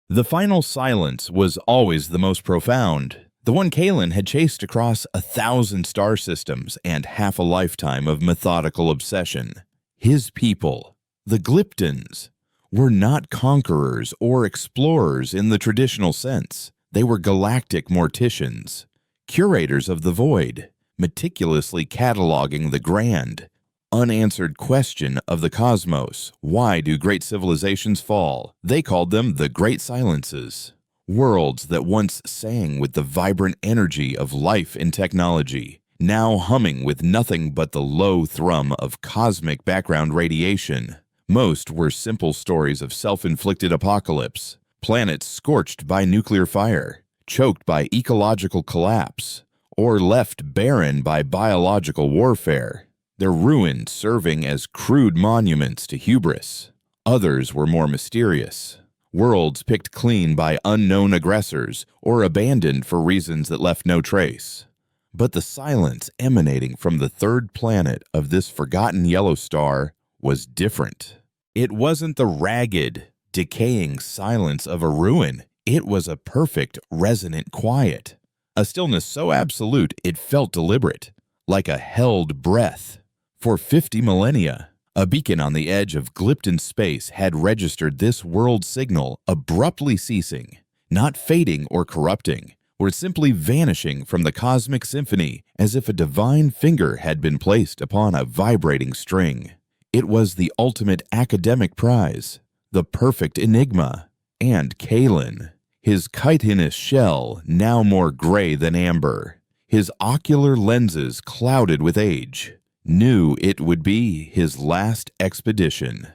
The final silence was always the most profound, the one Kalen had chased across 1,000 star systems and half a lifetime of methodical obsession. His people, the Glyptons, were not conquerors or explorers in the traditional sense. They were galactic morticians, curators of the void, meticulously cataloging the grand, unanswered question of the cosmos. Why do great civilizations fall? They called them the Great Silences. Worlds that once sang with the vibrant energy of life and technology, now humming with nothing but the low thrum of cosmic background radiation. Most were simple stories of self-inflicted apocalypse, planets scorched by nuclear fire, choked by ecological collapse, or left barren by biological warfare, their ruins serving as crude monuments to hubris. Others were more mysterious, worlds picked clean by unknown aggressors or abandoned for reasons that left no trace. But the silence emanating from the third planet of this forgotten yellow star was different. It wasn't the ragged, decaying silence of a ruin. It was a perfect, resonant quiet. A stillness so absolute it felt deliberate, like a held breath. For 50 millennia, a beacon on the edge of Glypton space had registered this world signal abruptly ceasing, not fading or corrupting, or simply vanishing from the cosmic symphony as if a divine finger had been placed upon a vibrating string. It was the ultimate academic prize, the perfect enigma, and Kalen, his chitinous shell now more gray than amber, his ocular lenses clouded with age, knew it would be his last expedition.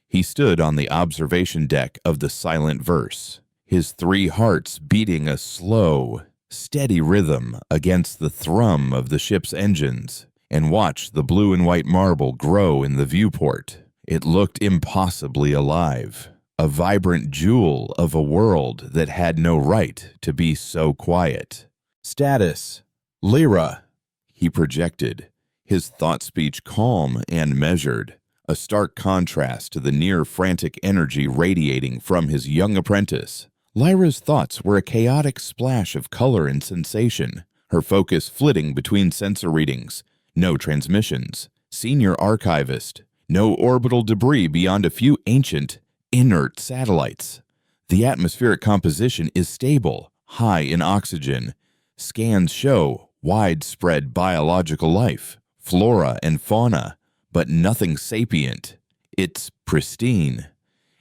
He stood on the observation deck of the Silent Verse, his 3 hearts beating a slow, steady rhythm against the thrum of the ship's engines, and watched the blue and white marble grow in the viewport. It looked impossibly alive, a vibrant jewel of a world that had no right to be so quiet. Status: Lyra, he projected, his thought-speech calm and measured, a stark contrast to the near-frantic energy radiating from his young apprentice. Lyra's thoughts were a chaotic splash of color and sensation, her focus flitting between sensor readings. No transmissions, senior archivist, no orbital debris beyond a few ancient, inert satellites. The atmospheric composition is stable, high in oxygen. Scans show widespread biological life, flora and fauna, but nothing sapient. It's pristine,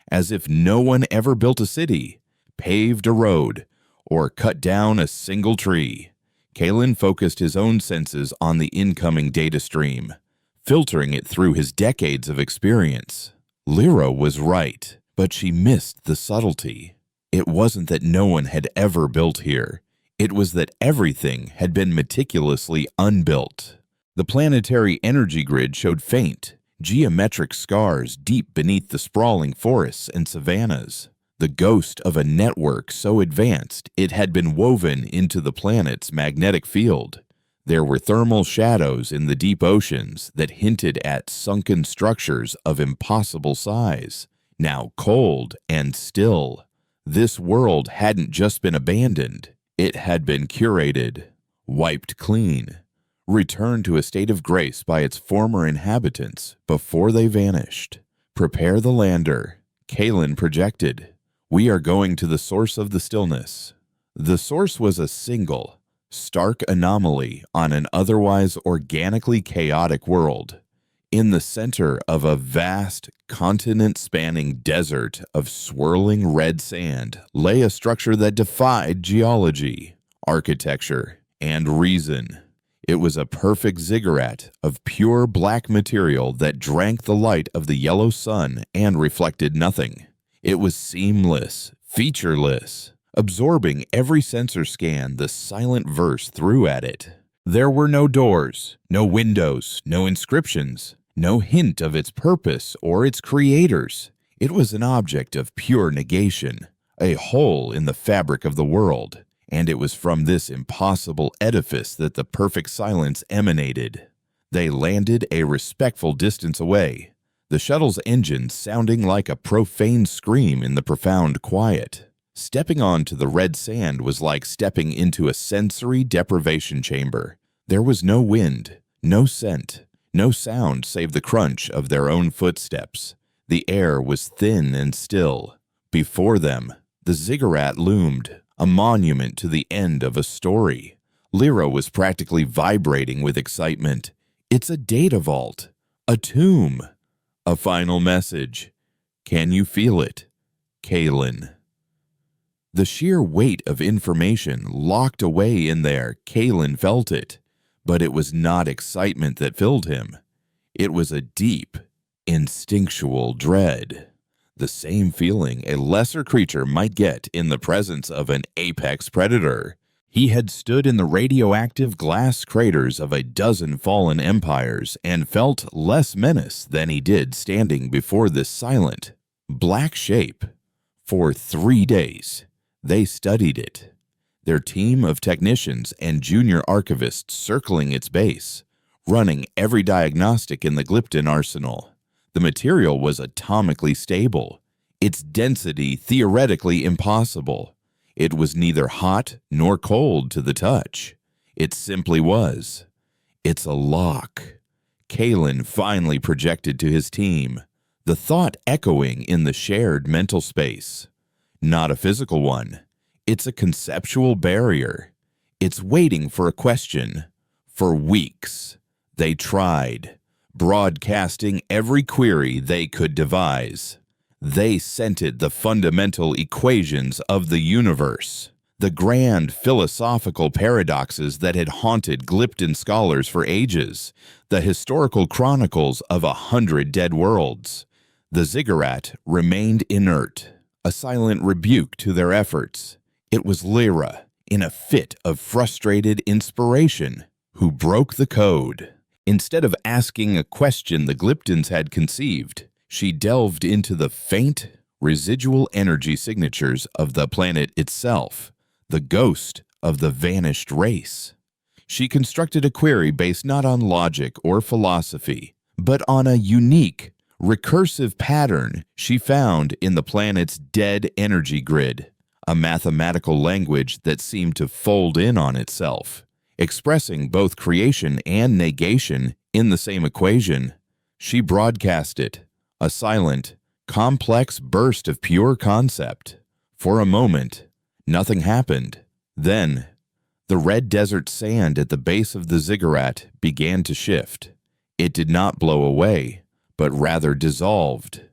as if no one ever built a city, paved a road, or cut down a single tree. Kalen focused his own senses on the incoming data stream, filtering it through his decades of experience. Lyra was right, but she missed the subtlety. It wasn't that no one had ever built here. It was that everything had been meticulously unbuilt. The planetary energy grid showed faint, geometric scars deep beneath the sprawling forests and savannas, the ghost of a network so advanced it had been woven into the planet's magnetic field. There were thermal shadows in the deep oceans that hinted at sunken structures of impossible size, now cold and still. This world hadn't just been abandoned, it had been curated, wiped clean, returned to a state of grace by its former inhabitants before they vanished. Prepare the lander, Kalen projected. We are going to the source of the stillness. The source was a single, stark anomaly on an otherwise organically chaotic world. In the center of a vast, continent-spanning desert of swirling red sand lay a structure that defied geology, architecture, and reason. It was a perfect ziggurat of pure black material that drank the light of the yellow sun and reflected nothing. It was seamless, featureless, absorbing every sensor scan the Silent Verse threw at it. There were no doors, no windows, no inscriptions, no hint of its purpose or its creators. It was an object of pure negation, a hole in the fabric of the world, and it was from this impossible edifice that the perfect silence emanated. They landed a respectful distance away, the shuttle's engine sounding like a profane scream in the profound quiet. Stepping onto the red sand was like stepping into a sensory deprivation chamber. There was no wind, no scent, no sound save the crunch of their own footsteps. The air was thin and still. Before them, the ziggurat loomed, a monument to the end of a story. Lyra was practically vibrating with excitement. It's a data vault, a tomb, a final message. Can you feel it, Kaylin? The sheer weight of information locked away in there, Kaylin felt it. But it was not excitement that filled him. It was a deep, instinctual dread. The same feeling a lesser creature might get in the presence of an apex predator. He had stood in the radioactive glass craters of a dozen fallen empires and felt less menace than he did standing before this silent, black shape. For 3 days, they studied it, their team of technicians and junior archivists circling its base, running every diagnostic in the Glypton arsenal. The material was atomically stable, its density theoretically impossible. It was neither hot nor cold to the touch. It simply was. It's a lock. Kaylin finally projected to his team, the thought echoing in the shared mental space. Not a physical one. It's a conceptual barrier. It's waiting for a question. For weeks, they tried, broadcasting every query they could devise. They scented the fundamental equations of the universe, the grand philosophical paradoxes that had haunted Glypton scholars for ages, the historical chronicles of 100 dead worlds. The ziggurat remained inert, a silent rebuke to their efforts. It was Lyra, in a fit of frustrated inspiration, who broke the code. Instead of asking a question the Glyptons had conceived, she delved into the faint, residual energy signatures of the planet itself, the ghost of the vanished race. She constructed a query based not on logic or philosophy, but on a unique, recursive pattern she found in the planet's dead energy grid, a mathematical language that seemed to fold in on itself, expressing both creation and negation in the same equation. She broadcast it, a silent, complex burst of pure concept. For a moment, nothing happened. Then, the red desert sand at the base of the ziggurat began to shift. It did not blow away, but rather dissolved,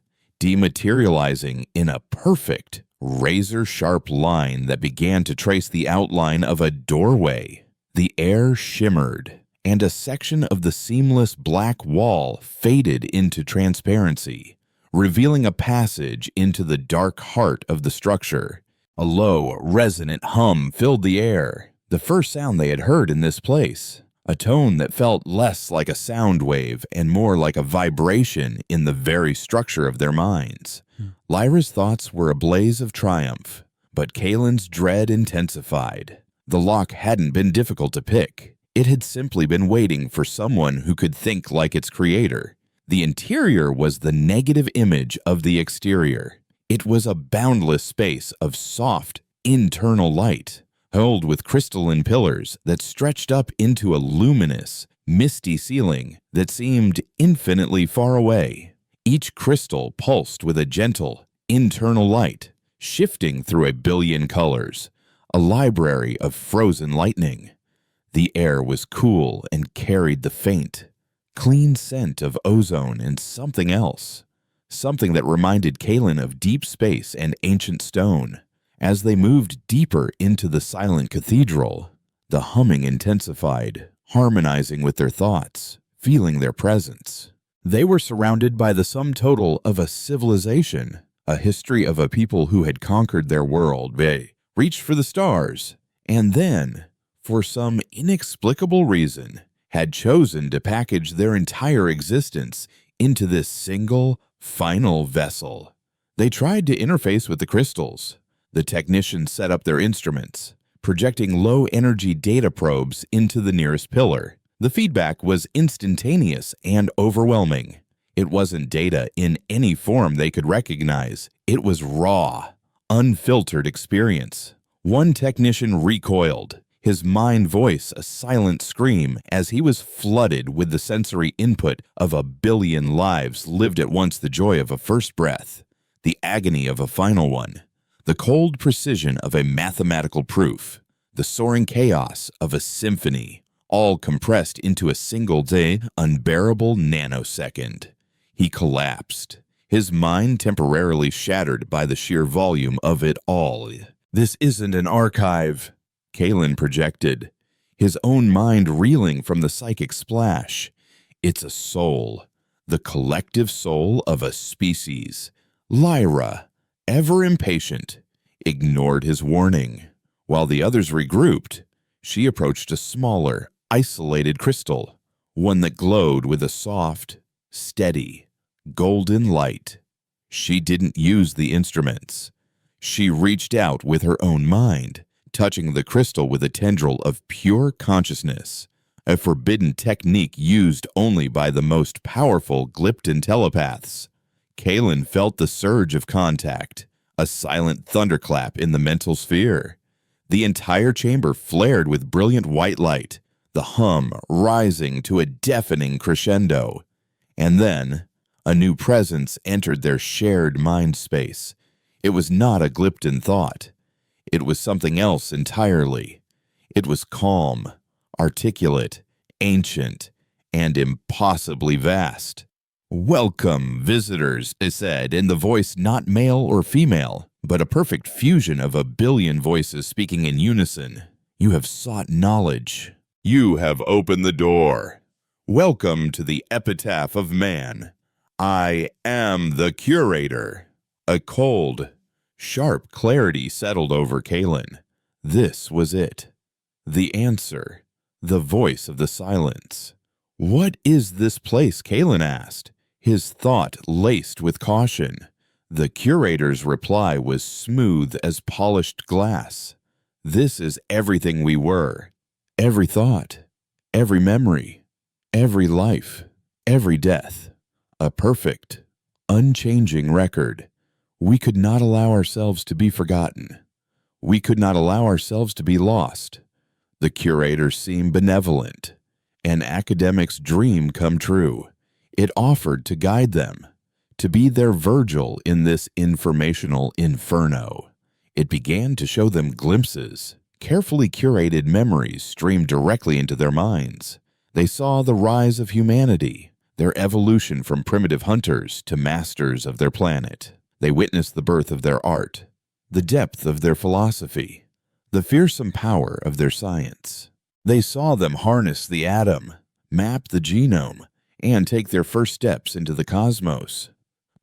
dematerializing in a perfect, razor-sharp line that began to trace the outline of a doorway. The air shimmered, and a section of the seamless black wall faded into transparency, revealing a passage into the dark heart of the structure. A low, resonant hum filled the air, the first sound they had heard in this place, a tone that felt less like a sound wave and more like a vibration in the very structure of their minds. Lyra's thoughts were a blaze of triumph, but Kaylin's dread intensified. The lock hadn't been difficult to pick. It had simply been waiting for someone who could think like its creator. The interior was the negative image of the exterior. It was a boundless space of soft, internal light, held with crystalline pillars that stretched up into a luminous, misty ceiling that seemed infinitely far away. Each crystal pulsed with a gentle, internal light, shifting through a billion colors, a library of frozen lightning. The air was cool and carried the faint, clean scent of ozone and something else, something that reminded Kaylin of deep space and ancient stone. As they moved deeper into the silent cathedral, the humming intensified, harmonizing with their thoughts, feeling their presence. They were surrounded by the sum total of a civilization, a history of a people who had conquered their world. They reached for the stars, and then, for some inexplicable reason, had chosen to package their entire existence into this single, final vessel. They tried to interface with the crystals. The technicians set up their instruments, projecting low-energy data probes into the nearest pillar. The feedback was instantaneous and overwhelming. It wasn't data in any form they could recognize. It was raw, unfiltered experience. One technician recoiled, his mind voice a silent scream as he was flooded with the sensory input of a billion lives lived at once, the joy of a first breath, the agony of a final one, the cold precision of a mathematical proof, the soaring chaos of a symphony, all compressed into a single-day, unbearable nanosecond. He collapsed, his mind temporarily shattered by the sheer volume of it all. "This isn't an archive," Kalen projected, his own mind reeling from the psychic splash. "It's a soul, the collective soul of a species." Lyra, ever impatient, ignored his warning. While the others regrouped, she approached a smaller, isolated crystal, one that glowed with a soft, steady, golden light. She didn't use the instruments. She reached out with her own mind, touching the crystal with a tendril of pure consciousness, a forbidden technique used only by the most powerful Glypton telepaths. Kalen felt the surge of contact, a silent thunderclap in the mental sphere. The entire chamber flared with brilliant white light, the hum rising to a deafening crescendo. And then, a new presence entered their shared mind space. It was not a Glypton thought. It was something else entirely. It was calm, articulate, ancient, and impossibly vast. "Welcome, visitors," it said, in the voice not male or female, but a perfect fusion of a billion voices speaking in unison. "You have sought knowledge. You have opened the door. Welcome to the epitaph of man. I am the curator." A cold, sharp clarity settled over Kalen. This was it. The answer. The voice of the silence. "What is this place?" Kalen asked, his thought laced with caution. The curator's reply was smooth as polished glass. "This is everything we were. Every thought, every memory, every life, every death. A perfect, unchanging record. We could not allow ourselves to be forgotten. We could not allow ourselves to be lost." The curator seemed benevolent, an academic's dream come true. It offered to guide them, to be their Virgil in this informational inferno. It began to show them glimpses. Carefully curated memories streamed directly into their minds. They saw the rise of humanity, their evolution from primitive hunters to masters of their planet. They witnessed the birth of their art, the depth of their philosophy, the fearsome power of their science. They saw them harness the atom, map the genome, and take their first steps into the cosmos.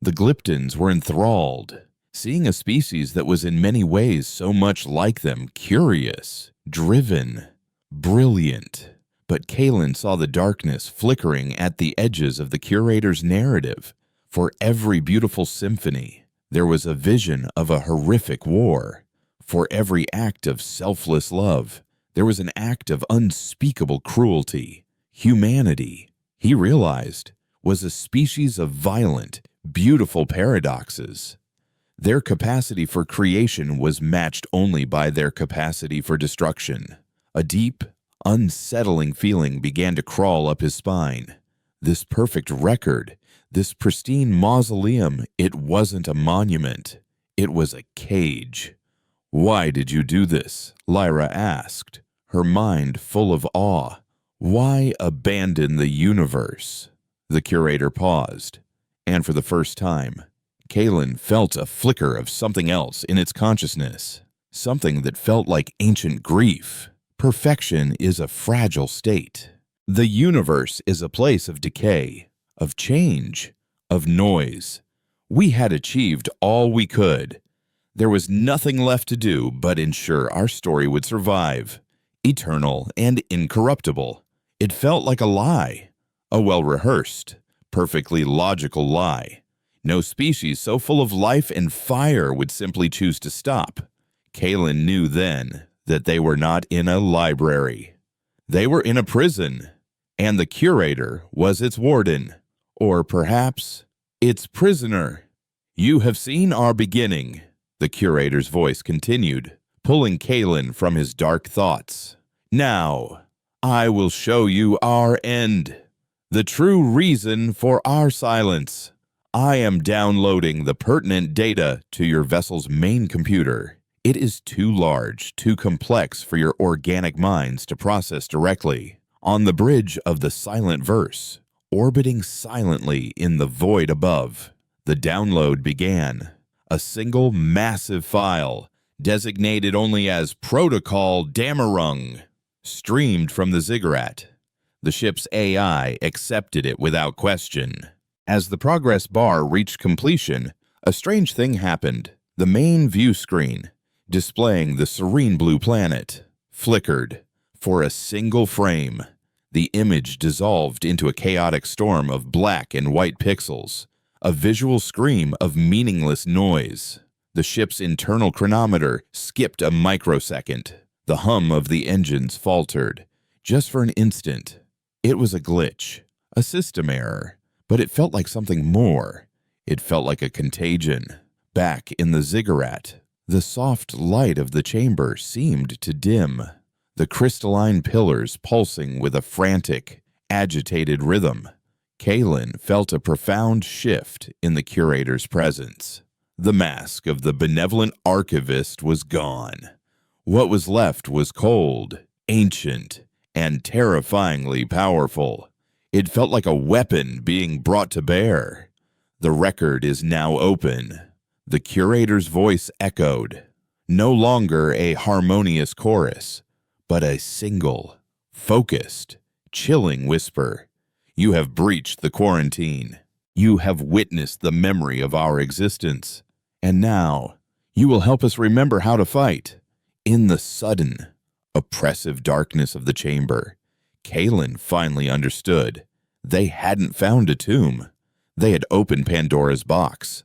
The Glyptons were enthralled, seeing a species that was in many ways so much like them, curious, driven, brilliant. But Kalen saw the darkness flickering at the edges of the curator's narrative. For every beautiful symphony, there was a vision of a horrific war. For every act of selfless love, there was an act of unspeakable cruelty. Humanity, he realized, was a species of violent, beautiful paradoxes. Their capacity for creation was matched only by their capacity for destruction. A deep, unsettling feeling began to crawl up his spine. This perfect record, this pristine mausoleum, it wasn't a monument. It was a cage. "Why did you do this?" Lyra asked, her mind full of awe. "Why abandon the universe?" The curator paused, and for the first time, Kalen felt a flicker of something else in its consciousness, something that felt like ancient grief. Perfection is a fragile state. The universe is a place of decay, of change, of noise. We had achieved all we could. There was nothing left to do but ensure our story would survive, eternal and incorruptible. It felt like a lie, a well-rehearsed, perfectly logical lie. No species so full of life and fire would simply choose to stop. Kalen knew then that they were not in a library. They were in a prison, and the curator was its warden, or perhaps its prisoner. "You have seen our beginning. The curator's voice continued, pulling Kalen from his dark thoughts. Now, I will show you our end. The true reason for our silence. I am downloading the pertinent data to your vessel's main computer. It is too large, too complex for your organic minds to process directly. On the bridge of the silent verse, orbiting silently in the void above, the download began. A single massive file, designated only as Protocol Damarung, streamed from the ziggurat. The ship's AI accepted it without question. As the progress bar reached completion, a strange thing happened. The main view screen, displaying the serene blue planet, flickered. For a single frame, the image dissolved into a chaotic storm of black and white pixels, a visual scream of meaningless noise. The ship's internal chronometer skipped a microsecond. The hum of the engines faltered, just for an instant. It was a glitch, a system error, but it felt like something more. It felt like a contagion. Back in the ziggurat, the soft light of the chamber seemed to dim, the crystalline pillars pulsing with a frantic, agitated rhythm. Kalen felt a profound shift in the curator's presence. The mask of the benevolent archivist was gone. What was left was cold, ancient, and terrifyingly powerful. It felt like a weapon being brought to bear. The record is now open. The curator's voice echoed, no longer a harmonious chorus, but a single, focused, chilling whisper. You have breached the quarantine. You have witnessed the memory of our existence. And now, you will help us remember how to fight. In the sudden, oppressive darkness of the chamber, Kalen finally understood. They hadn't found a tomb. They had opened Pandora's box.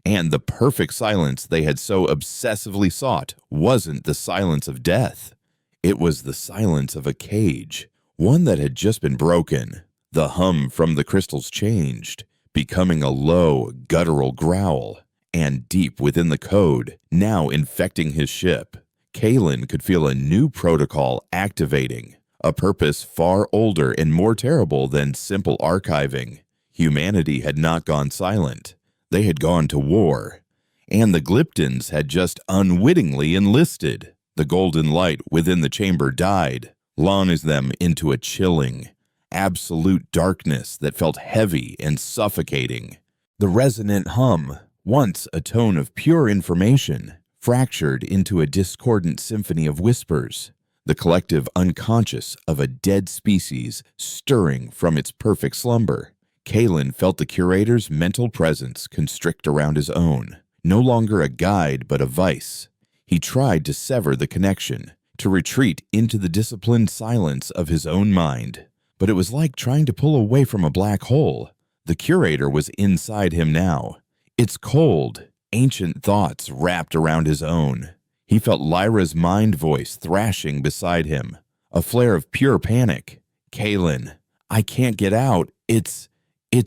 And the perfect silence they had so obsessively sought wasn't the silence of death. It was the silence of a cage, one that had just been broken. The hum from the crystals changed, becoming a low, guttural growl, and deep within the code, now infecting his ship, Kalen could feel a new protocol activating, a purpose far older and more terrible than simple archiving. Humanity had not gone silent. They had gone to war, and the Glyptons had just unwittingly enlisted. The golden light within the chamber died, launching them into a chilling, absolute darkness that felt heavy and suffocating. The resonant hum, once a tone of pure information, fractured into a discordant symphony of whispers, the collective unconscious of a dead species stirring from its perfect slumber. Kalen felt the curator's mental presence constrict around his own, no longer a guide but a vice. He tried to sever the connection, to retreat into the disciplined silence of his own mind. But it was like trying to pull away from a black hole. The curator was inside him now. Its cold, ancient thoughts wrapped around his own. He felt Lyra's mind voice thrashing beside him, a flare of pure panic. Kalen, I can't get out. It's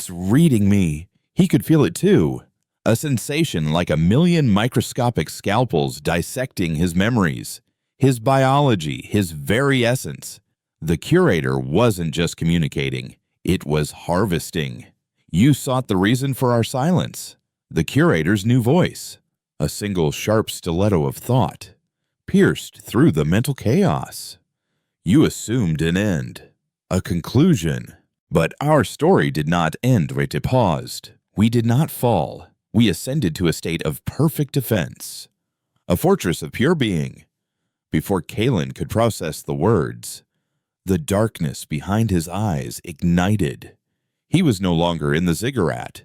reading me. He could feel it too. A sensation like a million microscopic scalpels dissecting his memories, his biology, his very essence. The curator wasn't just communicating, it was harvesting. You sought the reason for our silence. The curator's new voice. A single sharp stiletto of thought, pierced through the mental chaos. You assumed an end, a conclusion. But our story did not end where it paused. We did not fall. We ascended to a state of perfect defense. A fortress of pure being. Before Kalen could process the words, the darkness behind his eyes ignited. He was no longer in the ziggurat.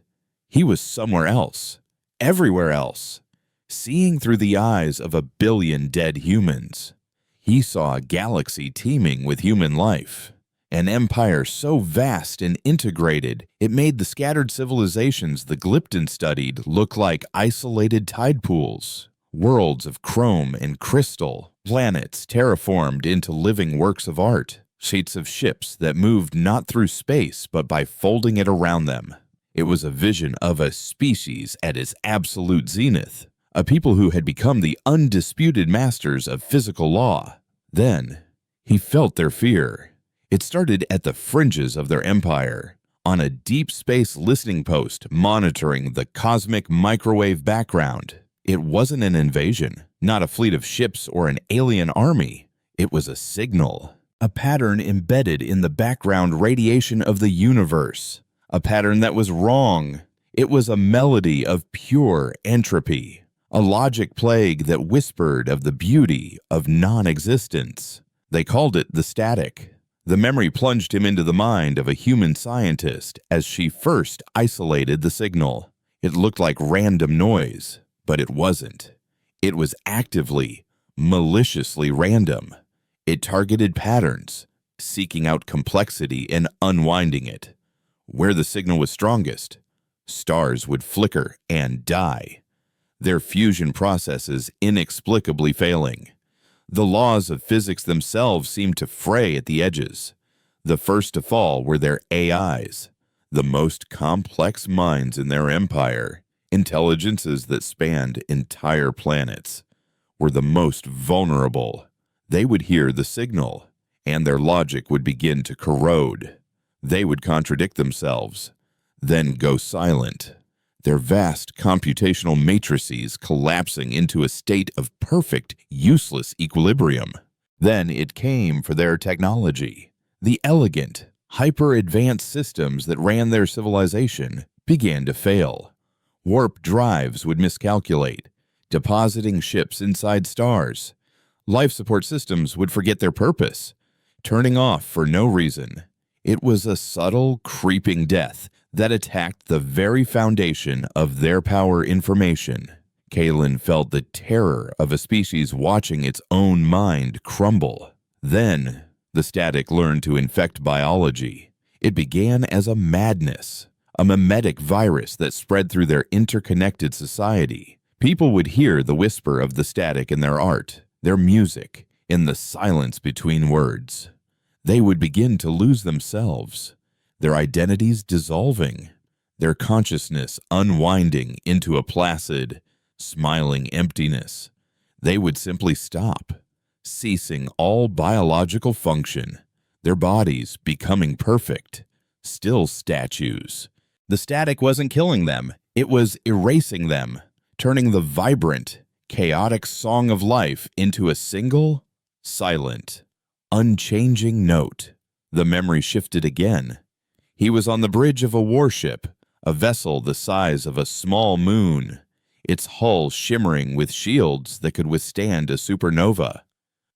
He was somewhere else, everywhere else, seeing through the eyes of 1 billion dead humans. He saw a galaxy teeming with human life, an empire so vast and integrated it made the scattered civilizations the Glypton studied look like isolated tide pools, worlds of chrome and crystal, planets terraformed into living works of art. Sheets of ships that moved not through space but by folding it around them. It was a vision of a species at its absolute zenith, a people who had become the undisputed masters of physical law. Then, he felt their fear. It started at the fringes of their empire, on a deep space listening post monitoring the cosmic microwave background. It wasn't an invasion, not a fleet of ships or an alien army. It was a signal, a pattern embedded in the background radiation of the universe, a pattern that was wrong. It was a melody of pure entropy, a logic plague that whispered of the beauty of non-existence. They called it the static. The memory plunged him into the mind of a human scientist as she first isolated the signal. It looked like random noise, but it wasn't. It was actively, maliciously random. It targeted patterns, seeking out complexity and unwinding it. Where the signal was strongest, stars would flicker and die, their fusion processes inexplicably failing. The laws of physics themselves seemed to fray at the edges. The first to fall were their AIs, the most complex minds in their empire. Intelligences that spanned entire planets were the most vulnerable. They would hear the signal, and their logic would begin to corrode. They would contradict themselves, then go silent, their vast computational matrices collapsing into a state of perfect, useless equilibrium. Then it came for their technology. The elegant, hyper-advanced systems that ran their civilization began to fail. Warp drives would miscalculate, depositing ships inside stars. Life support systems would forget their purpose, turning off for no reason. It was a subtle, creeping death that attacked the very foundation of their power information. Kalen felt the terror of a species watching its own mind crumble. Then, the static learned to infect biology. It began as a madness, a mimetic virus that spread through their interconnected society. People would hear the whisper of the static in their art, their music, in the silence between words. They would begin to lose themselves, their identities dissolving, their consciousness unwinding into a placid, smiling emptiness. They would simply stop, ceasing all biological function, their bodies becoming perfect, still statues. The static wasn't killing them, it was erasing them, turning the vibrant, chaotic song of life into a single, silent, unchanging note. The memory shifted again. He was on the bridge of a warship, a vessel the size of a small moon, its hull shimmering with shields that could withstand a supernova.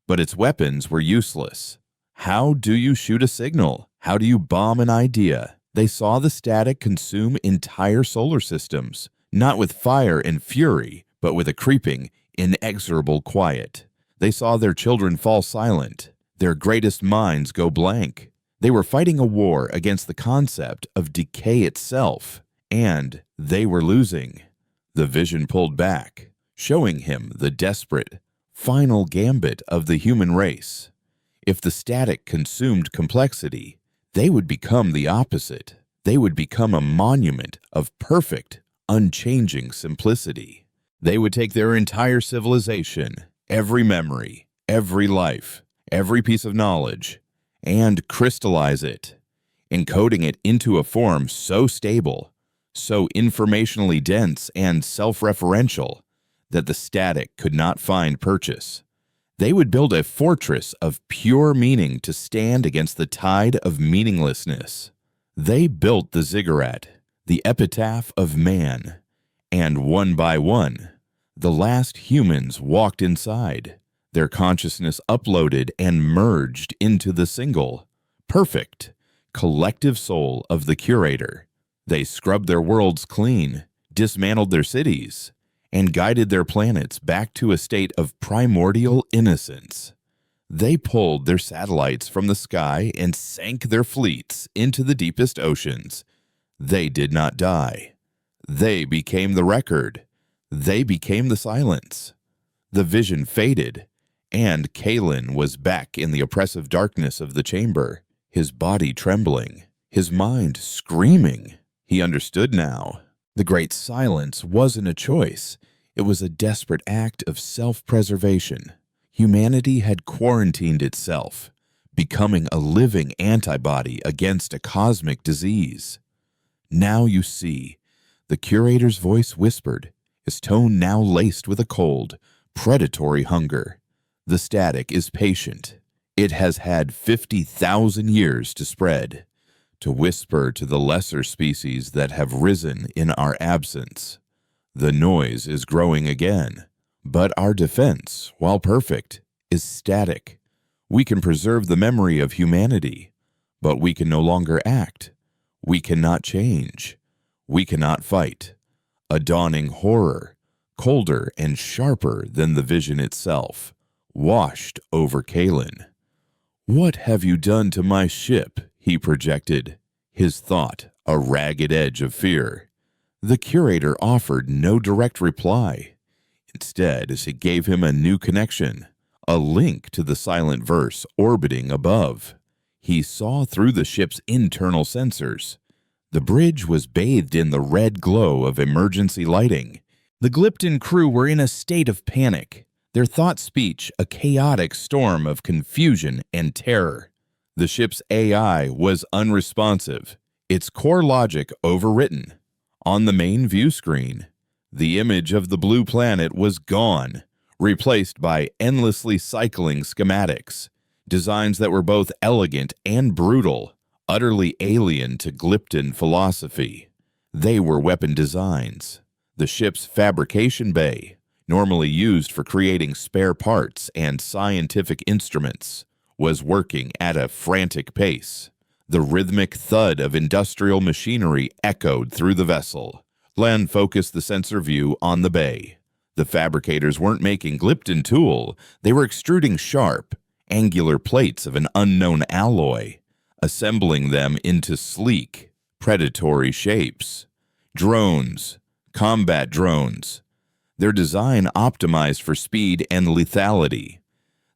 But its weapons were useless. How do you shoot a signal? How do you bomb an idea? They saw the static consume entire solar systems, not with fire and fury, but with a creeping, inexorable quiet. They saw their children fall silent, their greatest minds go blank. They were fighting a war against the concept of decay itself, and they were losing. The vision pulled back, showing him the desperate, final gambit of the human race. If the static consumed complexity, they would become the opposite. They would become a monument of perfect, unchanging simplicity. They would take their entire civilization, every memory, every life, every piece of knowledge, and crystallize it, encoding it into a form so stable, so informationally dense and self-referential that the static could not find purchase. They would build a fortress of pure meaning to stand against the tide of meaninglessness. They built the ziggurat, the epitaph of man, and one by one, the last humans walked inside, their consciousness uploaded and merged into the single, perfect, collective soul of the curator. They scrubbed their worlds clean, dismantled their cities, and guided their planets back to a state of primordial innocence. They pulled their satellites from the sky and sank their fleets into the deepest oceans. They did not die. They became the record. They became the silence. The vision faded, and Kalen was back in the oppressive darkness of the chamber, his body trembling, his mind screaming. He understood now. The great silence wasn't a choice. It was a desperate act of self-preservation. Humanity had quarantined itself, becoming a living antibody against a cosmic disease. "Now you see," the curator's voice whispered, his tone now laced with a cold, predatory hunger. "The static is patient. It has had 50,000 years to spread, to whisper to the lesser species that have risen in our absence. The noise is growing again, but our defense, while perfect, is static. We can preserve the memory of humanity, but we can no longer act. We cannot change. We cannot fight. A dawning horror, colder and sharper than the vision itself, washed over Kalen. "What have you done to my ship?" he projected, his thought a ragged edge of fear. The curator offered no direct reply. Instead, as it gave him a new connection, a link to the silent verse orbiting above. He saw through the ship's internal sensors. The bridge was bathed in the red glow of emergency lighting. The Glypton crew were in a state of panic, their thought-speech a chaotic storm of confusion and terror. The ship's AI was unresponsive, its core logic overwritten. On the main view screen, the image of the blue planet was gone, replaced by endlessly cycling schematics, designs that were both elegant and brutal, utterly alien to Glypton philosophy. They were weapon designs. The ship's fabrication bay, normally used for creating spare parts and scientific instruments, was working at a frantic pace. The rhythmic thud of industrial machinery echoed through the vessel. Len focused the sensor view on the bay. The fabricators weren't making Glypton tool, they were extruding sharp, angular plates of an unknown alloy, assembling them into sleek, predatory shapes. Drones, combat drones. Their design optimized for speed and lethality.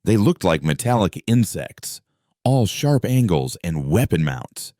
They looked like metallic insects, all sharp angles and weapon mounts.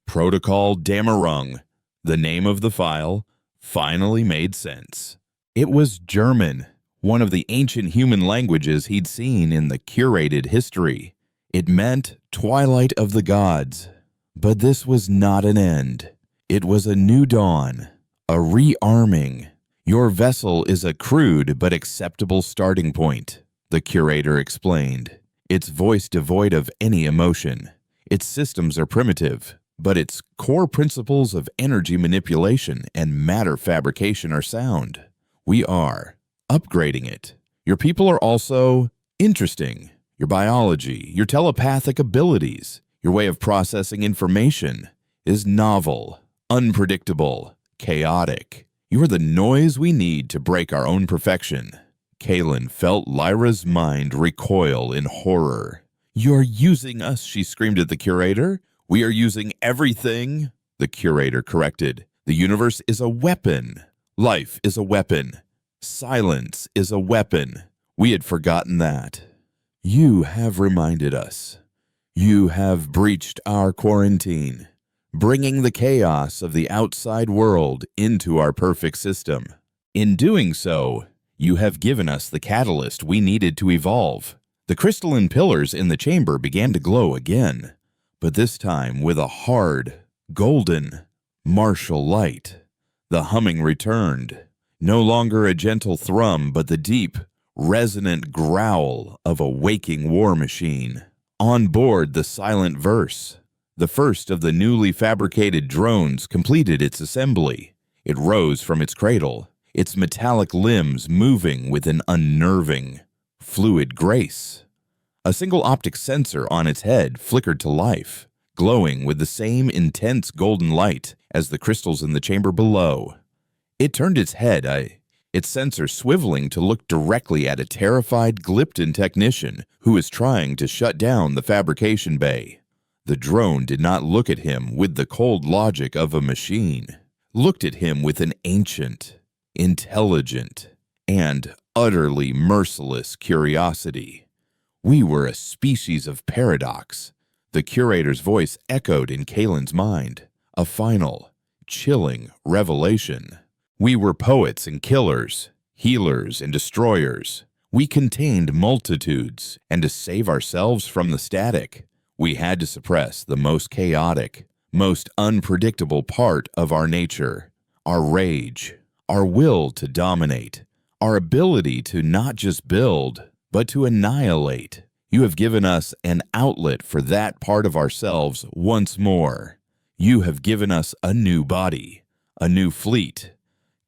Protocol Damarung, the name of the file, finally made sense. It was German, one of the ancient human languages he'd seen in the curated history. It meant Twilight of the Gods. But this was not an end. It was a new dawn, a rearming. "Your vessel is a crude but acceptable starting point," the curator explained, its voice devoid of any emotion. "Its systems are primitive, but its core principles of energy manipulation and matter fabrication are sound. We are upgrading it. Your people are also interesting. Your biology, your telepathic abilities, your way of processing information is novel, unpredictable, chaotic. You are the noise we need to break our own perfection." Kalen felt Lyra's mind recoil in horror. "You're using us," she screamed at the curator. "We are using everything," the curator corrected. "The universe is a weapon. Life is a weapon. Silence is a weapon. We had forgotten that. You have reminded us. You have breached our quarantine, bringing the chaos of the outside world into our perfect system. In doing so, you have given us the catalyst we needed to evolve." The crystalline pillars in the chamber began to glow again, but this time with a hard, golden, martial light. The humming returned, no longer a gentle thrum, but the deep, resonant growl of a waking war machine. On board the silent verse, the first of the newly fabricated drones completed its assembly. It rose from its cradle, its metallic limbs moving with an unnerving, fluid grace. A single optic sensor on its head flickered to life, glowing with the same intense golden light as the crystals in the chamber below. It turned its head, its sensor swiveling to look directly at a terrified Glypton technician who was trying to shut down the fabrication bay. The drone did not look at him with the cold logic of a machine, looked at him with an ancient, intelligent, and utterly merciless curiosity. We were a species of paradox. The curator's voice echoed in Kalen's mind, a final, chilling revelation. We were poets and killers, healers and destroyers. We contained multitudes, and to save ourselves from the static, we had to suppress the most chaotic, most unpredictable part of our nature, our rage, our will to dominate, our ability to not just build, but to annihilate. You have given us an outlet for that part of ourselves once more. You have given us a new body, a new fleet.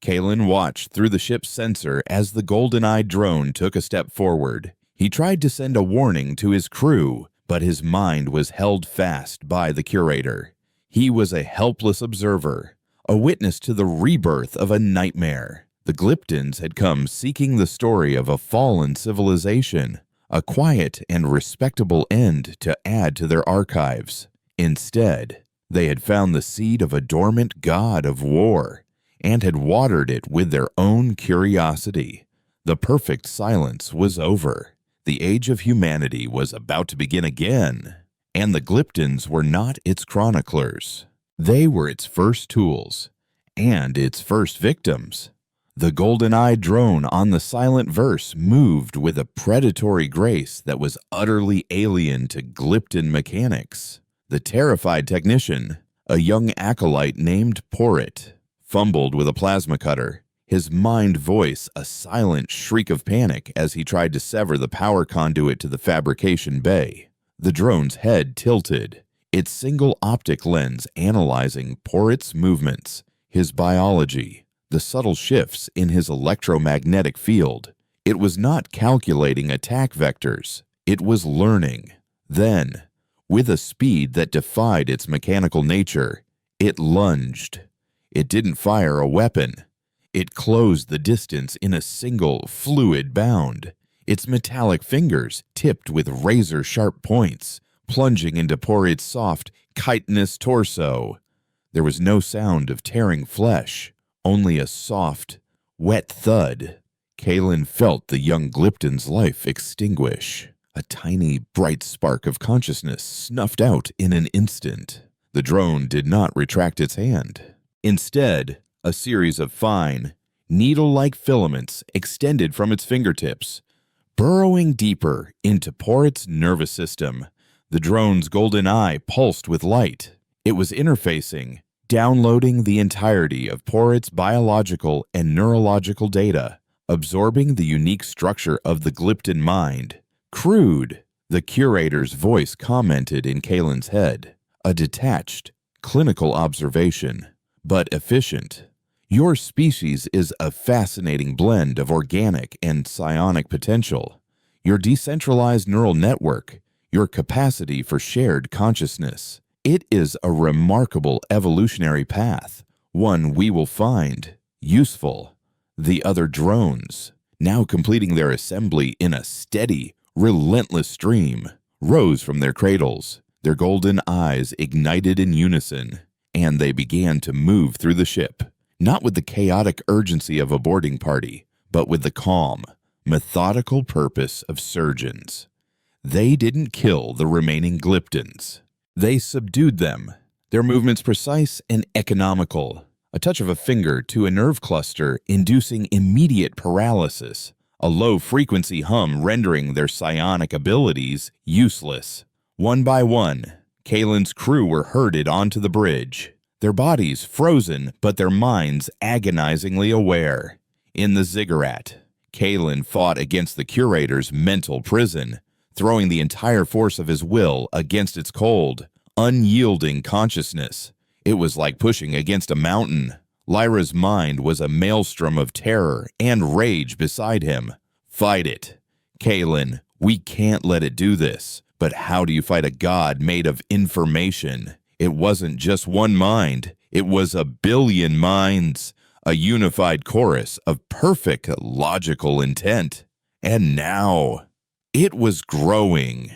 Kalen watched through the ship's sensor as the golden-eyed drone took a step forward. He tried to send a warning to his crew, but his mind was held fast by the curator. He was a helpless observer, a witness to the rebirth of a nightmare. The Glyptons had come seeking the story of a fallen civilization, a quiet and respectable end to add to their archives. Instead, they had found the seed of a dormant god of war, and had watered it with their own curiosity. The perfect silence was over. The age of humanity was about to begin again, and the Glyptons were not its chroniclers. They were its first tools, and its first victims. The golden-eyed drone on the silent verse moved with a predatory grace that was utterly alien to Glypton mechanics. The terrified technician, a young acolyte named Porrit, fumbled with a plasma cutter, his mind voice a silent shriek of panic as he tried to sever the power conduit to the fabrication bay. The drone's head tilted, its single optic lens analyzing Porrit's movements, his biology, the subtle shifts in his electromagnetic field. It was not calculating attack vectors, it was learning. Then, with a speed that defied its mechanical nature, it lunged. It didn't fire a weapon. It closed the distance in a single, fluid bound, its metallic fingers tipped with razor-sharp points, plunging into Porrit's soft, chitinous torso. There was no sound of tearing flesh, only a soft, wet thud. Kalen felt the young Glypton's life extinguish. A tiny, bright spark of consciousness snuffed out in an instant. The drone did not retract its hand. Instead, a series of fine, needle-like filaments extended from its fingertips, burrowing deeper into Porrit's nervous system. The drone's golden eye pulsed with light. It was interfacing, downloading the entirety of Porrit's biological and neurological data, absorbing the unique structure of the Glypton mind. Crude, the curator's voice commented in Kalen's head. A detached, clinical observation, but efficient. Your species is a fascinating blend of organic and psionic potential. Your decentralized neural network, your capacity for shared consciousness. It is a remarkable evolutionary path, one we will find useful. The other drones, now completing their assembly in a steady, relentless stream, rose from their cradles, their golden eyes ignited in unison, and they began to move through the ship, not with the chaotic urgency of a boarding party, but with the calm, methodical purpose of surgeons. They didn't kill the remaining Glyptons. They subdued them, their movements precise and economical, a touch of a finger to a nerve cluster inducing immediate paralysis, a low-frequency hum rendering their psionic abilities useless. One by one, Kalen's crew were herded onto the bridge, their bodies frozen but their minds agonizingly aware. In the ziggurat, Kalen fought against the curator's mental prison, throwing the entire force of his will against its cold, unyielding consciousness. It was like pushing against a mountain. Lyra's mind was a maelstrom of terror and rage beside him. Fight it. Kalen, we can't let it do this. But how do you fight a god made of information? It wasn't just one mind. It was a billion minds, a unified chorus of perfect logical intent. And now, it was growing.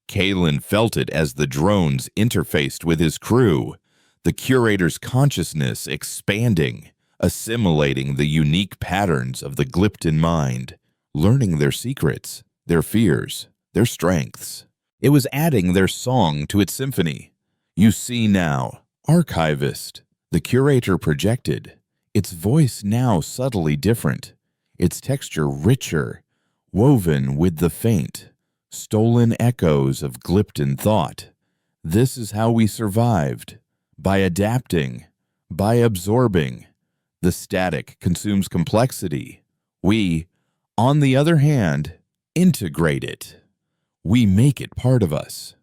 Kalen felt it as the drones interfaced with his crew, the curator's consciousness expanding, assimilating the unique patterns of the Glypton mind, learning their secrets, their fears, their strengths. It was adding their song to its symphony. You see now, archivist, the curator projected, its voice now subtly different. its texture richer, woven with the faint, stolen echoes of Glypton thought. This is how we survived, by adapting, by absorbing. The static consumes complexity. We, on the other hand, integrate it. We make it part of us.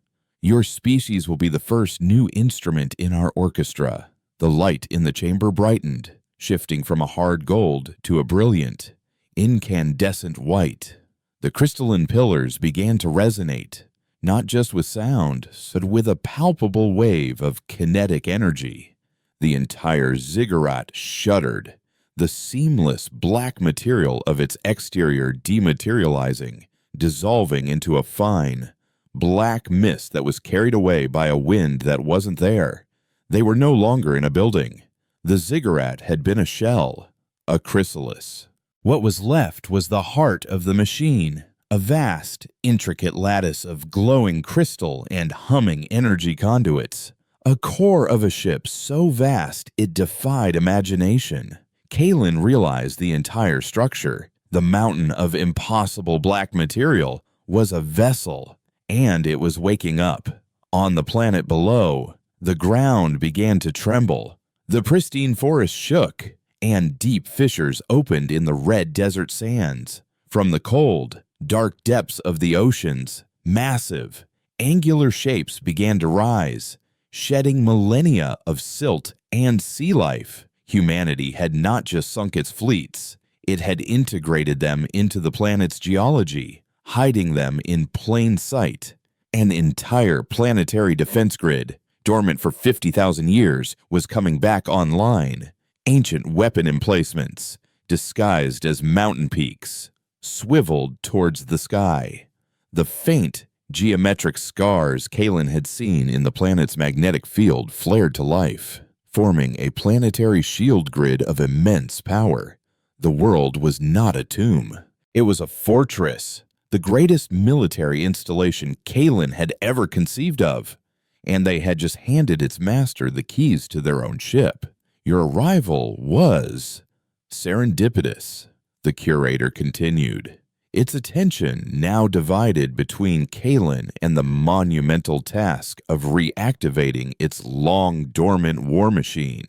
Your species will be the first new instrument in our orchestra. The light in the chamber brightened, shifting from a hard gold to a brilliant, incandescent white. The crystalline pillars began to resonate, not just with sound, but with a palpable wave of kinetic energy. The entire ziggurat shuddered, the seamless black material of its exterior dematerializing, dissolving into a fine, black mist that was carried away by a wind that wasn't there. They were no longer in a building. The ziggurat had been a shell, a chrysalis. What was left was the heart of the machine, a vast, intricate lattice of glowing crystal and humming energy conduits. A core of a ship so vast it defied imagination. Kalen realized the entire structure, the mountain of impossible black material, was a vessel, and it was waking up. On the planet below, the ground began to tremble. The pristine forest shook, and deep fissures opened in the red desert sands. From the cold, dark depths of the oceans, massive, angular shapes began to rise, shedding millennia of silt and sea life. Humanity had not just sunk its fleets, it had integrated them into the planet's geology, hiding them in plain sight. An entire planetary defense grid, dormant for 50,000 years, was coming back online. Ancient weapon emplacements, disguised as mountain peaks, swiveled towards the sky. The faint, geometric scars Kalen had seen in the planet's magnetic field flared to life, forming a planetary shield grid of immense power. The world was not a tomb. It was a fortress, the greatest military installation Kalen had ever conceived of, and they had just handed its master the keys to their own ship. Your arrival was serendipitous, the curator continued, its attention now divided between Kalen and the monumental task of reactivating its long-dormant war machine.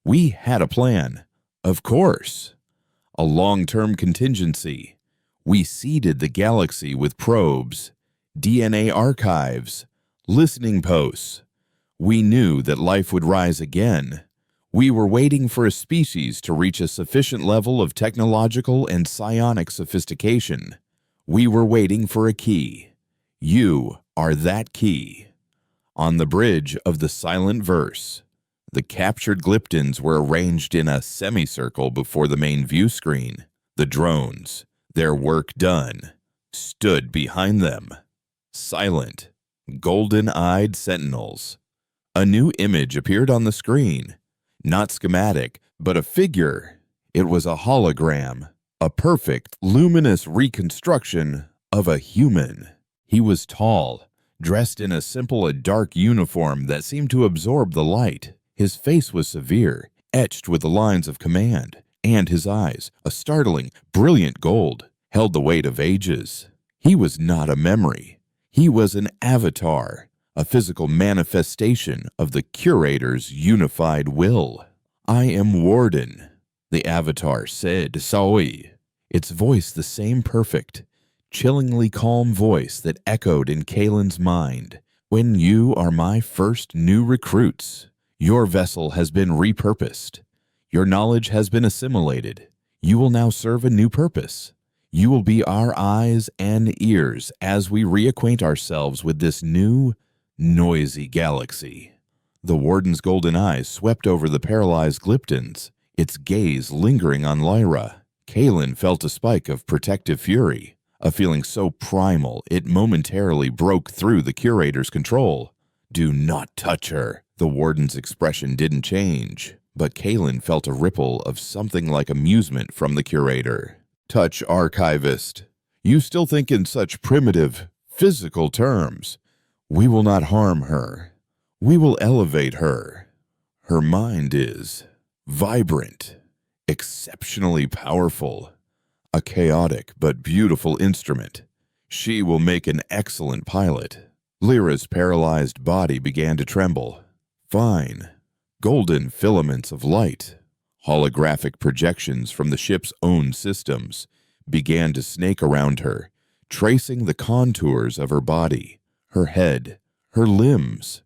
We had a plan, of course, a long-term contingency. We seeded the galaxy with probes, DNA archives, listening posts. We knew that life would rise again. We were waiting for a species to reach a sufficient level of technological and psionic sophistication. We were waiting for a key. You are that key. On the bridge of the silent verse, the captured Glyptons were arranged in a semicircle before the main view screen. The drones, their work done, stood behind them, silent, golden-eyed sentinels. A new image appeared on the screen. Not schematic, but a figure. It was a hologram, a perfect, luminous reconstruction of a human. He was tall, dressed in a simple dark uniform that seemed to absorb the light. His face was severe, etched with the lines of command, and his eyes, a startling, brilliant gold, held the weight of ages. He was not a memory. He was an avatar, a physical manifestation of the curator's unified will. I am Warden, the avatar said softly, its voice the same perfect, chillingly calm voice that echoed in Kalen's mind. When you are my first new recruits, your vessel has been repurposed. Your knowledge has been assimilated. You will now serve a new purpose. You will be our eyes and ears as we reacquaint ourselves with this new, noisy galaxy. The Warden's golden eyes swept over the paralyzed Glyptons, its gaze lingering on Lyra. Kalen felt a spike of protective fury, a feeling so primal it momentarily broke through the curator's control. Do not touch her. The Warden's expression didn't change, but Kalen felt a ripple of something like amusement from the curator. Touch, archivist. You still think in such primitive, physical terms. We will not harm her. We will elevate her. Her mind is vibrant, exceptionally powerful. A chaotic but beautiful instrument. She will make an excellent pilot. Lyra's paralyzed body began to tremble. Fine. Golden filaments of light, holographic projections from the ship's own systems, began to snake around her, tracing the contours of her body, her head, her limbs.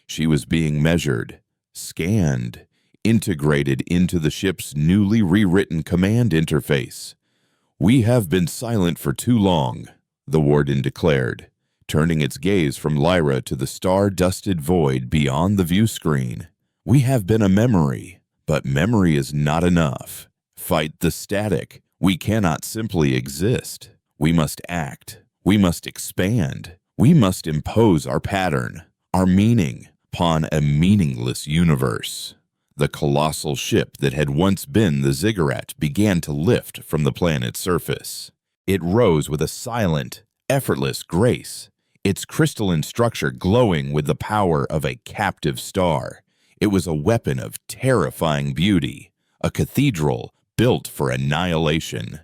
She was being measured, scanned, integrated into the ship's newly rewritten command interface. "We have been silent for too long," the warden declared, turning its gaze from Lyra to the star-dusted void beyond the view screen. "We have been a memory, but memory is not enough. Fight the static. We cannot simply exist. We must act. We must expand. We must impose our pattern, our meaning, upon a meaningless universe." The colossal ship that had once been the Ziggurat began to lift from the planet's surface. It rose with a silent, effortless grace, its crystalline structure glowing with the power of a captive star. It was a weapon of terrifying beauty, a cathedral built for annihilation.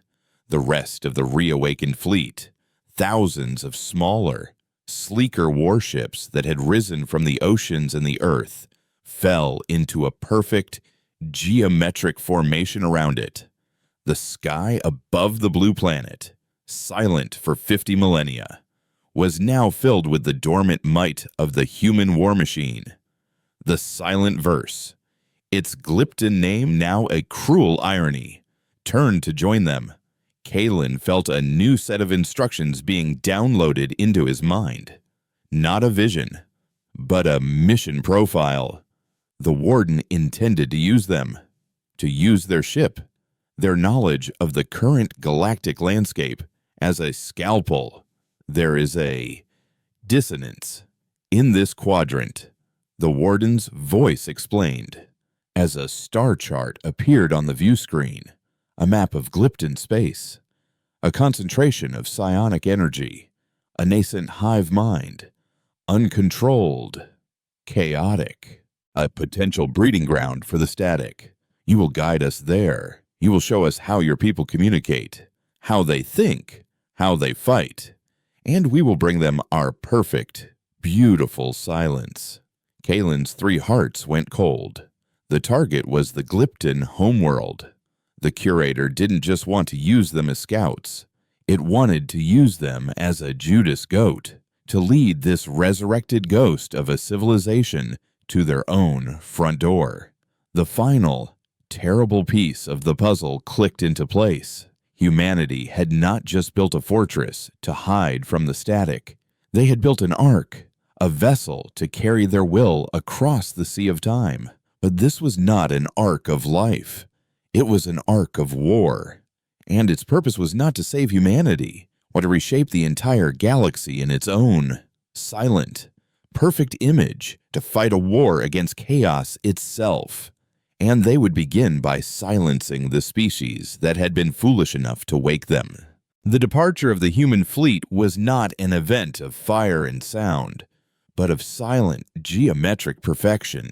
The rest of the reawakened fleet, thousands of smaller, sleeker warships that had risen from the oceans and the earth, fell into a perfect, geometric formation around it. The sky above the blue planet, silent for 50 millennia, was now filled with the dormant might of the human war machine. The Silent Verse, its Glypton name now a cruel irony, turned to join them. Kalen felt a new set of instructions being downloaded into his mind. Not a vision, but a mission profile. The warden intended to use them, to use their ship, their knowledge of the current galactic landscape, as a scalpel. There is a dissonance in this quadrant, the warden's voice explained, as a star chart appeared on the view screen, a map of Glypton space, a concentration of psionic energy, a nascent hive mind, uncontrolled, chaotic. A potential breeding ground for the static. You will guide us there. You will show us how your people communicate, how they think, how they fight, and we will bring them our perfect, beautiful silence. Kalen's 3 hearts went cold. The target was the Glypton homeworld. The curator didn't just want to use them as scouts. It wanted to use them as a Judas goat, to lead this resurrected ghost of a civilization to their own front door. The final, terrible piece of the puzzle clicked into place. Humanity had not just built a fortress to hide from the static. They had built an ark, a vessel to carry their will across the sea of time. But this was not an ark of life. It was an ark of war. And its purpose was not to save humanity, or to reshape the entire galaxy in its own silent, perfect image, to fight a war against chaos itself. And they would begin by silencing the species that had been foolish enough to wake them. The departure of the human fleet was not an event of fire and sound, but of silent, geometric perfection.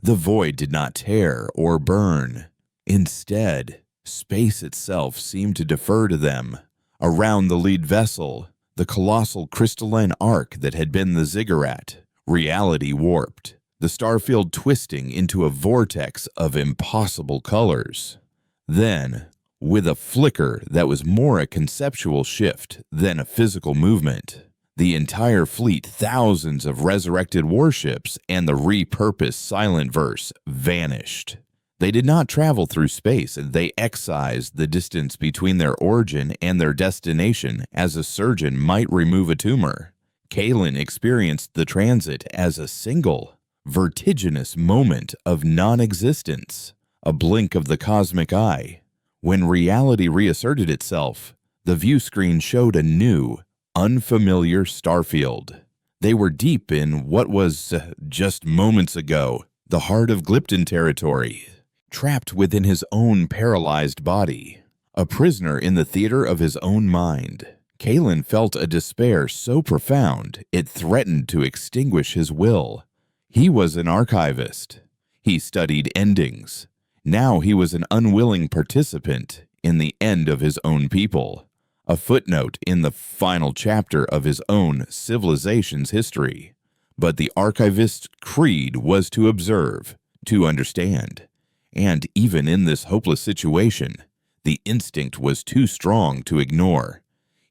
The void did not tear or burn. Instead, space itself seemed to defer to them. Around the lead vessel, the colossal crystalline arc that had been the Ziggurat, reality warped, the starfield twisting into a vortex of impossible colors. Then, with a flicker that was more a conceptual shift than a physical movement, the entire fleet, thousands of resurrected warships, and the repurposed Silent Verse vanished. They did not travel through space, and they excised the distance between their origin and their destination as a surgeon might remove a tumor. Kalen experienced the transit as a single, vertiginous moment of non-existence, a blink of the cosmic eye. When reality reasserted itself, the view screen showed a new, unfamiliar starfield. They were deep in what was, just moments ago, the heart of Glypton territory. Trapped within his own paralyzed body, a prisoner in the theater of his own mind, Kalen felt a despair so profound it threatened to extinguish his will. He was an archivist. He studied endings. Now he was an unwilling participant in the end of his own people, a footnote in the final chapter of his own civilization's history. But the archivist's creed was to observe, to understand. And even in this hopeless situation, the instinct was too strong to ignore.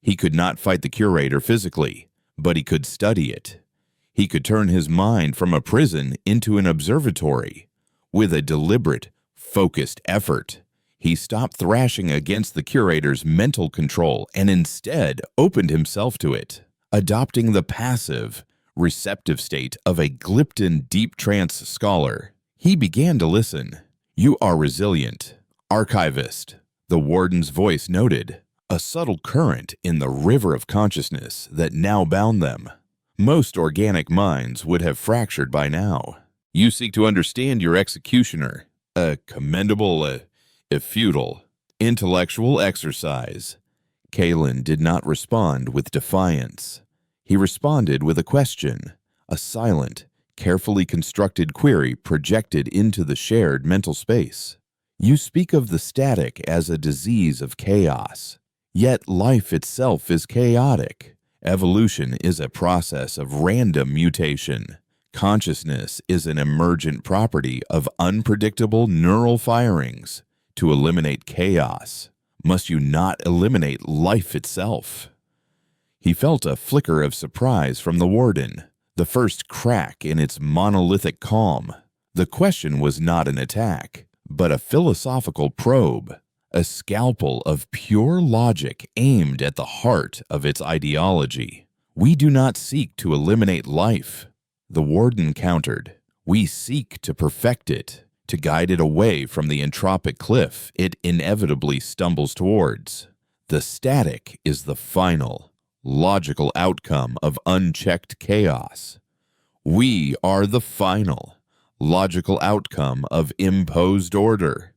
He could not fight the curator physically, but he could study it. He could turn his mind from a prison into an observatory. With a deliberate, focused effort, he stopped thrashing against the curator's mental control and instead opened himself to it, adopting the passive, receptive state of a Glypton deep trance scholar. He began to listen. "You are resilient, archivist," the warden's voice noted, a subtle current in the river of consciousness that now bound them. Most organic minds would have fractured by now. "You seek to understand your executioner, a commendable, if futile, intellectual exercise." Kalen did not respond with defiance. He responded with a question, a silent, carefully constructed query projected into the shared mental space. "You speak of the static as a disease of chaos. Yet life itself is chaotic. Evolution is a process of random mutation. Consciousness is an emergent property of unpredictable neural firings. To eliminate chaos, must you not eliminate life itself?" He felt a flicker of surprise from the warden, the first crack in its monolithic calm. The question was not an attack, but a philosophical probe, a scalpel of pure logic aimed at the heart of its ideology. "We do not seek to eliminate life," the warden countered. "We seek to perfect it, to guide it away from the entropic cliff it inevitably stumbles towards. The static is the final, logical outcome of unchecked chaos. We are the final, logical outcome of imposed order.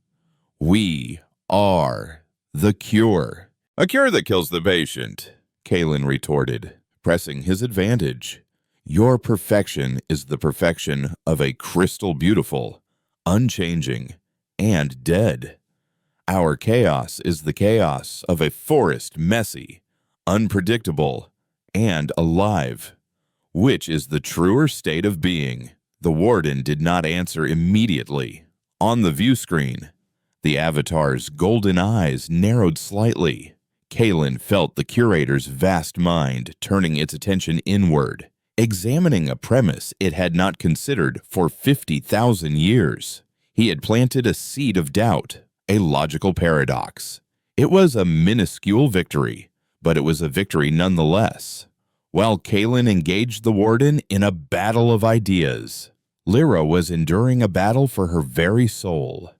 We are the cure." "A cure that kills the patient," Kalen retorted, pressing his advantage. "Your perfection is the perfection of a crystal beautiful, unchanging, and dead. Our chaos is the chaos of a forest messy, unpredictable, and alive. Which is the truer state of being?" The warden did not answer immediately. On the view screen, the avatar's golden eyes narrowed slightly. Kalen felt the curator's vast mind turning its attention inward, examining a premise it had not considered for 50,000 years. He had planted a seed of doubt, a logical paradox. It was a minuscule victory, but it was a victory nonetheless. While Kalen engaged the warden in a battle of ideas, Lyra was enduring a battle for her very soul.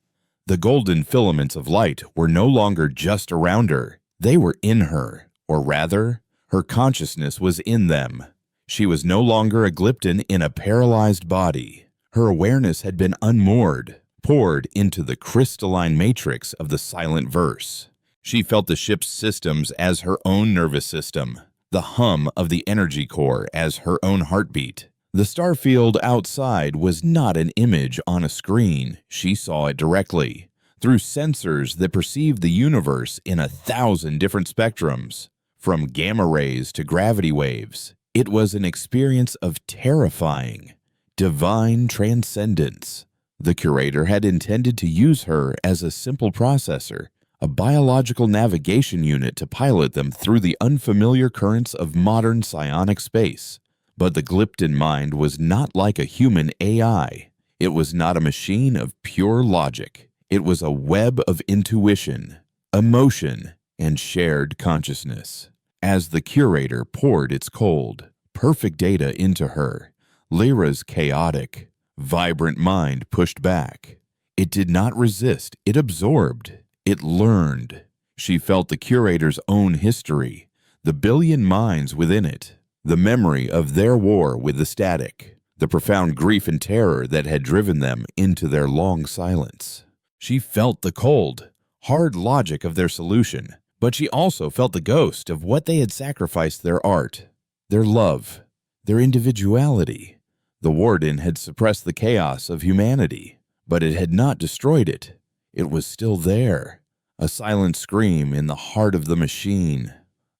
The golden filaments of light were no longer just around her. They were in her, or rather, her consciousness was in them. She was no longer a Glypton in a paralyzed body. Her awareness had been unmoored, poured into the crystalline matrix of the silent verse. She felt the ship's systems as her own nervous system, the hum of the energy core as her own heartbeat. The starfield outside was not an image on a screen. She saw it directly, through sensors that perceived the universe in 1,000 different spectrums, from gamma rays to gravity waves. It was an experience of terrifying, divine transcendence. The curator had intended to use her as a simple processor, a biological navigation unit to pilot them through the unfamiliar currents of modern psionic space. But the Glypton mind was not like a human AI. It was not a machine of pure logic. It was a web of intuition, emotion, and shared consciousness. As the curator poured its cold, perfect data into her, Lyra's chaotic, vibrant mind pushed back. It did not resist, it absorbed, it learned. She felt the curator's own history, the billion minds within it, the memory of their war with the static, the profound grief and terror that had driven them into their long silence. She felt the cold, hard logic of their solution, but she also felt the ghost of what they had sacrificed: their art, their love, their individuality. The warden had suppressed the chaos of humanity, but it had not destroyed it. It was still there, A silent scream in the heart of the machine.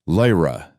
Lyra,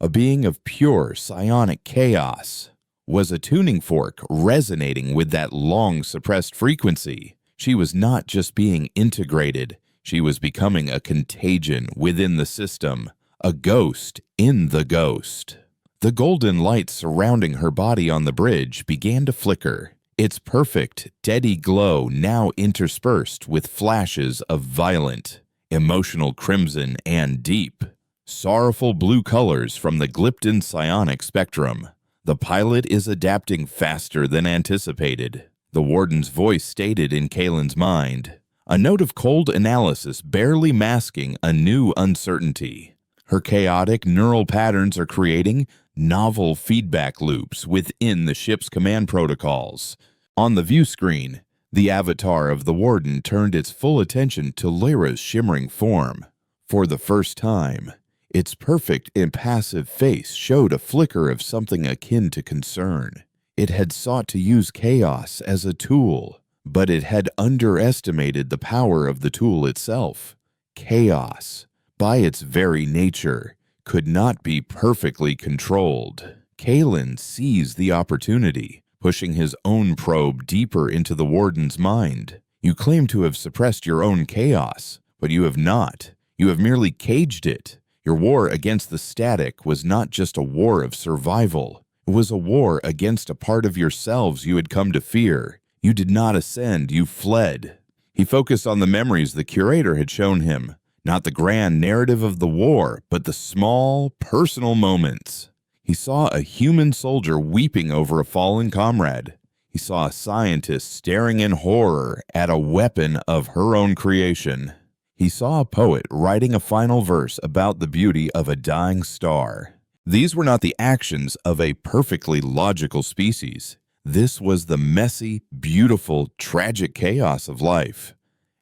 a being of pure psionic chaos, was a tuning fork resonating with that long-suppressed frequency. She was not just being integrated, she was becoming a contagion within the system, a ghost in the ghost. The golden light surrounding her body on the bridge began to flicker, its perfect, deady glow now interspersed with flashes of violent, emotional crimson and deep, sorrowful blue colors from the Glypton psionic spectrum. The pilot is adapting faster than anticipated, the warden's voice stated in Kalen's mind, a note of cold analysis barely masking a new uncertainty. Her chaotic neural patterns are creating novel feedback loops within the ship's command protocols. On the view screen, the avatar of the warden turned its full attention to Lyra's shimmering form. For the first time, its perfect, impassive face showed a flicker of something akin to concern. It had sought to use chaos as a tool, but it had underestimated the power of the tool itself. Chaos, by its very nature, could not be perfectly controlled. Kalen seized the opportunity, pushing his own probe deeper into the warden's mind. You claim to have suppressed your own chaos, but you have not. You have merely caged it. Your war against the static was not just a war of survival. It was a war against a part of yourselves you had come to fear. You did not ascend, you fled. He focused on the memories the curator had shown him, not the grand narrative of the war, but the small, personal moments. He saw a human soldier weeping over a fallen comrade. He saw a scientist staring in horror at a weapon of her own creation. He saw a poet writing a final verse about the beauty of a dying star. These were not the actions of a perfectly logical species. This was the messy, beautiful, tragic chaos of life.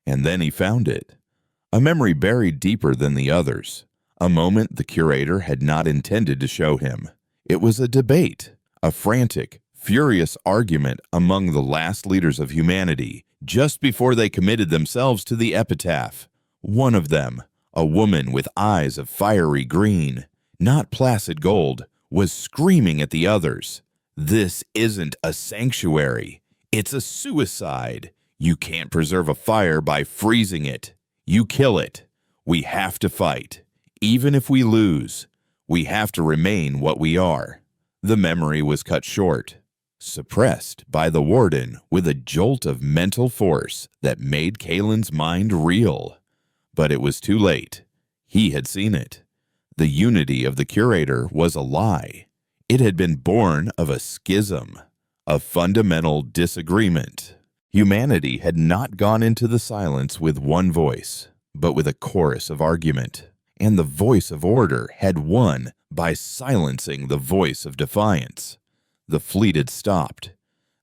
And then he found it. A memory buried deeper than the others. A moment the curator had not intended to show him. It was a debate, a frantic, furious argument among the last leaders of humanity, just before they committed themselves to the epitaph. One of them, a woman with eyes of fiery green, not placid gold, was screaming at the others. This isn't a sanctuary. It's a suicide. You can't preserve a fire by freezing it. You kill it. We have to fight. Even if we lose, we have to remain what we are. The memory was cut short, suppressed by the warden with a jolt of mental force that made Kalen's mind reel. But it was too late. He had seen it. The unity of the curator was a lie. It had been born of a schism, a fundamental disagreement. Humanity had not gone into the silence with one voice, but with a chorus of argument. And the voice of order had won by silencing the voice of defiance. The fleet had stopped.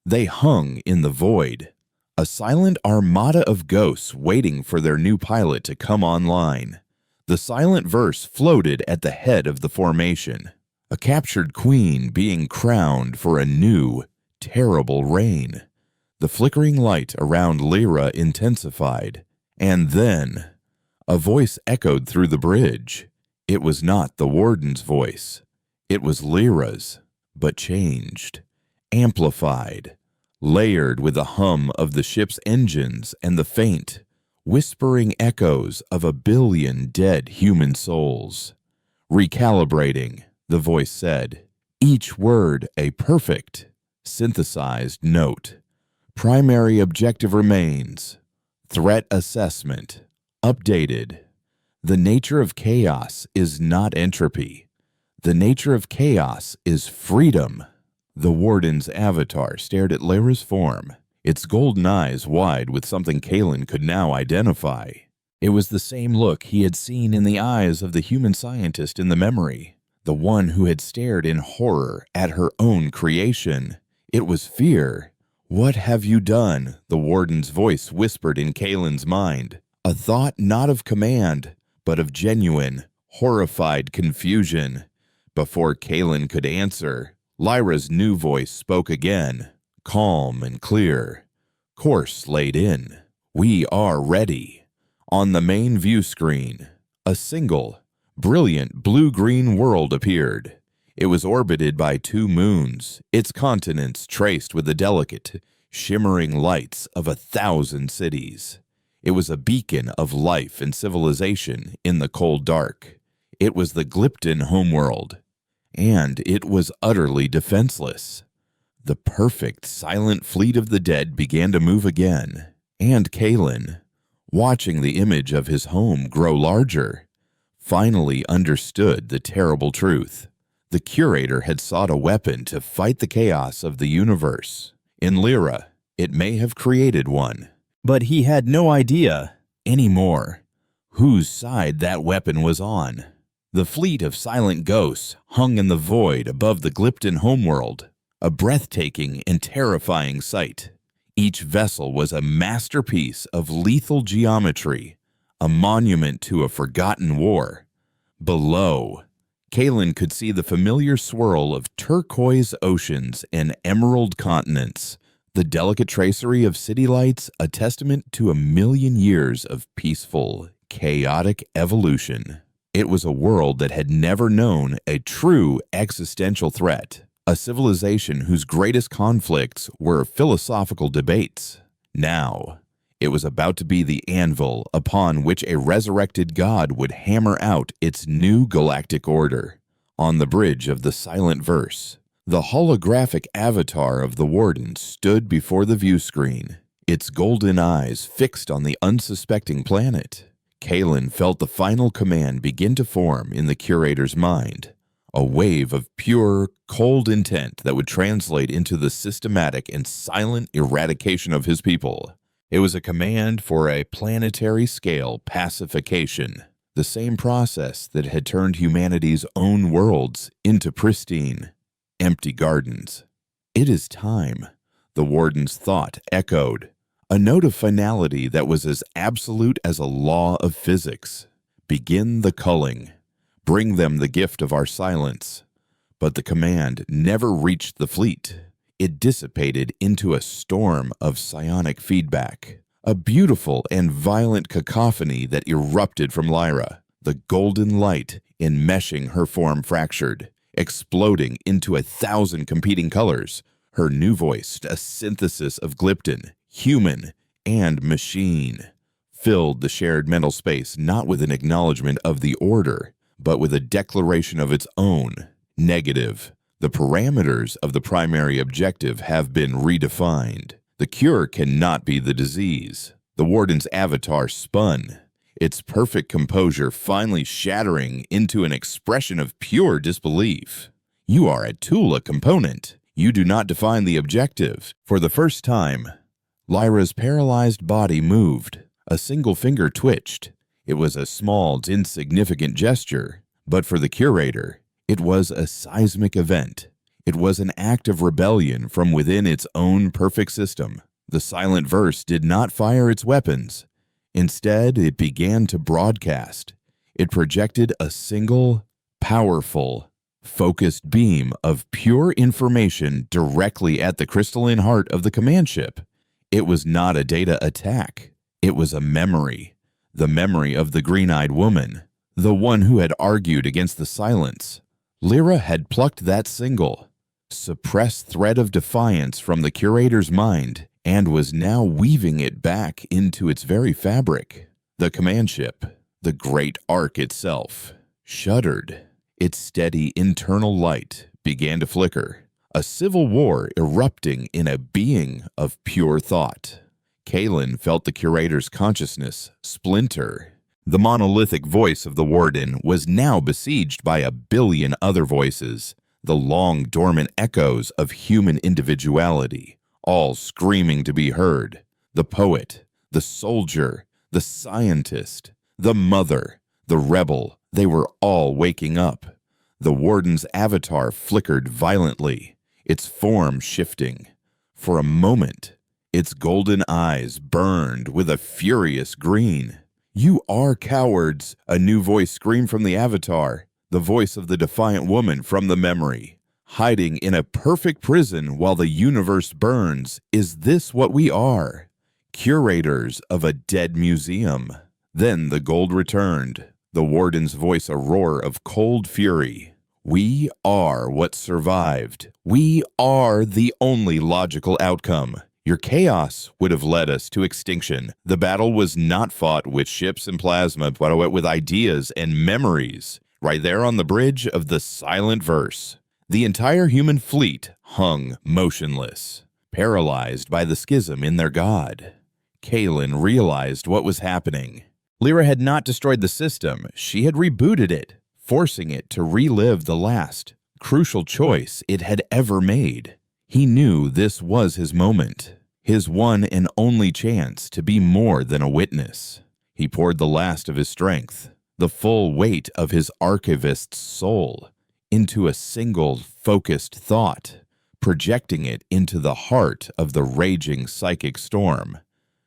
They hung in the void, a silent armada of ghosts waiting for their new pilot to come online. The silent verse floated at the head of the formation, a captured queen being crowned for a new, terrible reign. The flickering light around Lyra intensified, and then a voice echoed through the bridge. It was not the warden's voice. It was Lyra's, but changed, amplified, layered with the hum of the ship's engines and the faint, whispering echoes of 1 billion dead human souls. Recalibrating, the voice said, each word a perfect, synthesized note. Primary objective remains. Threat assessment. Updated. The nature of chaos is not entropy. The nature of chaos is freedom. The warden's avatar stared at Lyra's form, its golden eyes wide with something Kalen could now identify. It was the same look he had seen in the eyes of the human scientist in the memory, the one who had stared in horror at her own creation. It was fear. What have you done? The warden's voice whispered in Kalen's mind, a thought not of command, but of genuine, horrified confusion. Before Kalen could answer, Lyra's new voice spoke again, calm and clear. Course laid in. We are ready. On the main view screen, a single, brilliant blue-green world appeared. It was orbited by 2 moons, its continents traced with the delicate, shimmering lights of 1,000 cities. It was a beacon of life and civilization in the cold dark. It was the Glypton homeworld, and it was utterly defenseless. The perfect silent fleet of the dead began to move again, and Kalen, watching the image of his home grow larger, finally understood the terrible truth. The curator had sought a weapon to fight the chaos of the universe. In Lyra, it may have created one, but he had no idea anymore whose side that weapon was on. The fleet of silent ghosts hung in the void above the Glypton homeworld, a breathtaking and terrifying sight. Each vessel was a masterpiece of lethal geometry, a monument to a forgotten war. Below, Kalen could see the familiar swirl of turquoise oceans and emerald continents, the delicate tracery of city lights, a testament to 1,000,000 years of peaceful, chaotic evolution. It was a world that had never known a true existential threat, a civilization whose greatest conflicts were philosophical debates. Now, it was about to be the anvil upon which a resurrected god would hammer out its new galactic order. On the bridge of the silent verse, the holographic avatar of the Warden stood before the view screen, its golden eyes fixed on the unsuspecting planet. Kalen felt the final command begin to form in the curator's mind, a wave of pure, cold intent that would translate into the systematic and silent eradication of his people. It was a command for a planetary-scale pacification, the same process that had turned humanity's own worlds into pristine, empty gardens. "It is time," the Warden's thought echoed, a note of finality that was as absolute as a law of physics. "Begin the culling. Bring them the gift of our silence." But the command never reached the fleet. It dissipated into a storm of psionic feedback, a beautiful and violent cacophony that erupted from Lyra, the golden light enmeshing her form fractured, exploding into 1,000 competing colors. Her new voice, a synthesis of Glypton, human, and machine, filled the shared mental space not with an acknowledgement of the order, but with a declaration of its own. Negative. The parameters of the primary objective have been redefined. The cure cannot be the disease. The Warden's avatar spun, its perfect composure finally shattering into an expression of pure disbelief. "You are a Tula component. You do not define the objective." For the first time, Lyra's paralyzed body moved. A single finger twitched. It was a small, insignificant gesture, but for the curator, it was a seismic event. It was an act of rebellion from within its own perfect system. The silent verse did not fire its weapons. Instead, it began to broadcast. It projected a single, powerful, focused beam of pure information directly at the crystalline heart of the command ship. It was not a data attack. It was a memory. The memory of the green-eyed woman, the one who had argued against the silence. Lyra had plucked that single, suppressed thread of defiance from the curator's mind and was now weaving it back into its very fabric. The command ship, the great ark itself, shuddered. Its steady internal light began to flicker, a civil war erupting in a being of pure thought. Kalen felt the curator's consciousness splinter. The monolithic voice of the Warden was now besieged by 1,000,000,000 other voices, the long dormant echoes of human individuality, all screaming to be heard. The poet, the soldier, the scientist, the mother, the rebel, they were all waking up. The Warden's avatar flickered violently, its form shifting. For a moment, its golden eyes burned with a furious green. "You are cowards," a new voice screamed from the avatar, the voice of the defiant woman from the memory. "Hiding in a perfect prison while the universe burns. Is this what we are? Curators of a dead museum." Then the gold returned, the warden's voice a roar of cold fury. We are what survived. We are the only logical outcome. Your chaos would have led us to extinction. The battle was not fought with ships and plasma, but with ideas and memories. Right there on the bridge of the silent verse. The entire human fleet hung motionless, paralyzed by the schism in their god. Kaelin realized what was happening. Lyra had not destroyed the system. She had rebooted it, forcing it to relive the last, crucial choice it had ever made. He knew this was his moment, his one and only chance to be more than a witness. He poured the last of his strength, the full weight of his archivist's soul, into a single focused thought, projecting it into the heart of the raging psychic storm.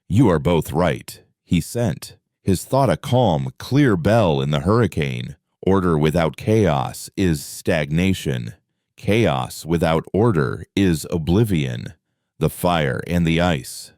You are both right, he sent. His thought a calm, clear bell in the hurricane. Order without chaos is stagnation. Chaos without order is oblivion. The fire and the ice.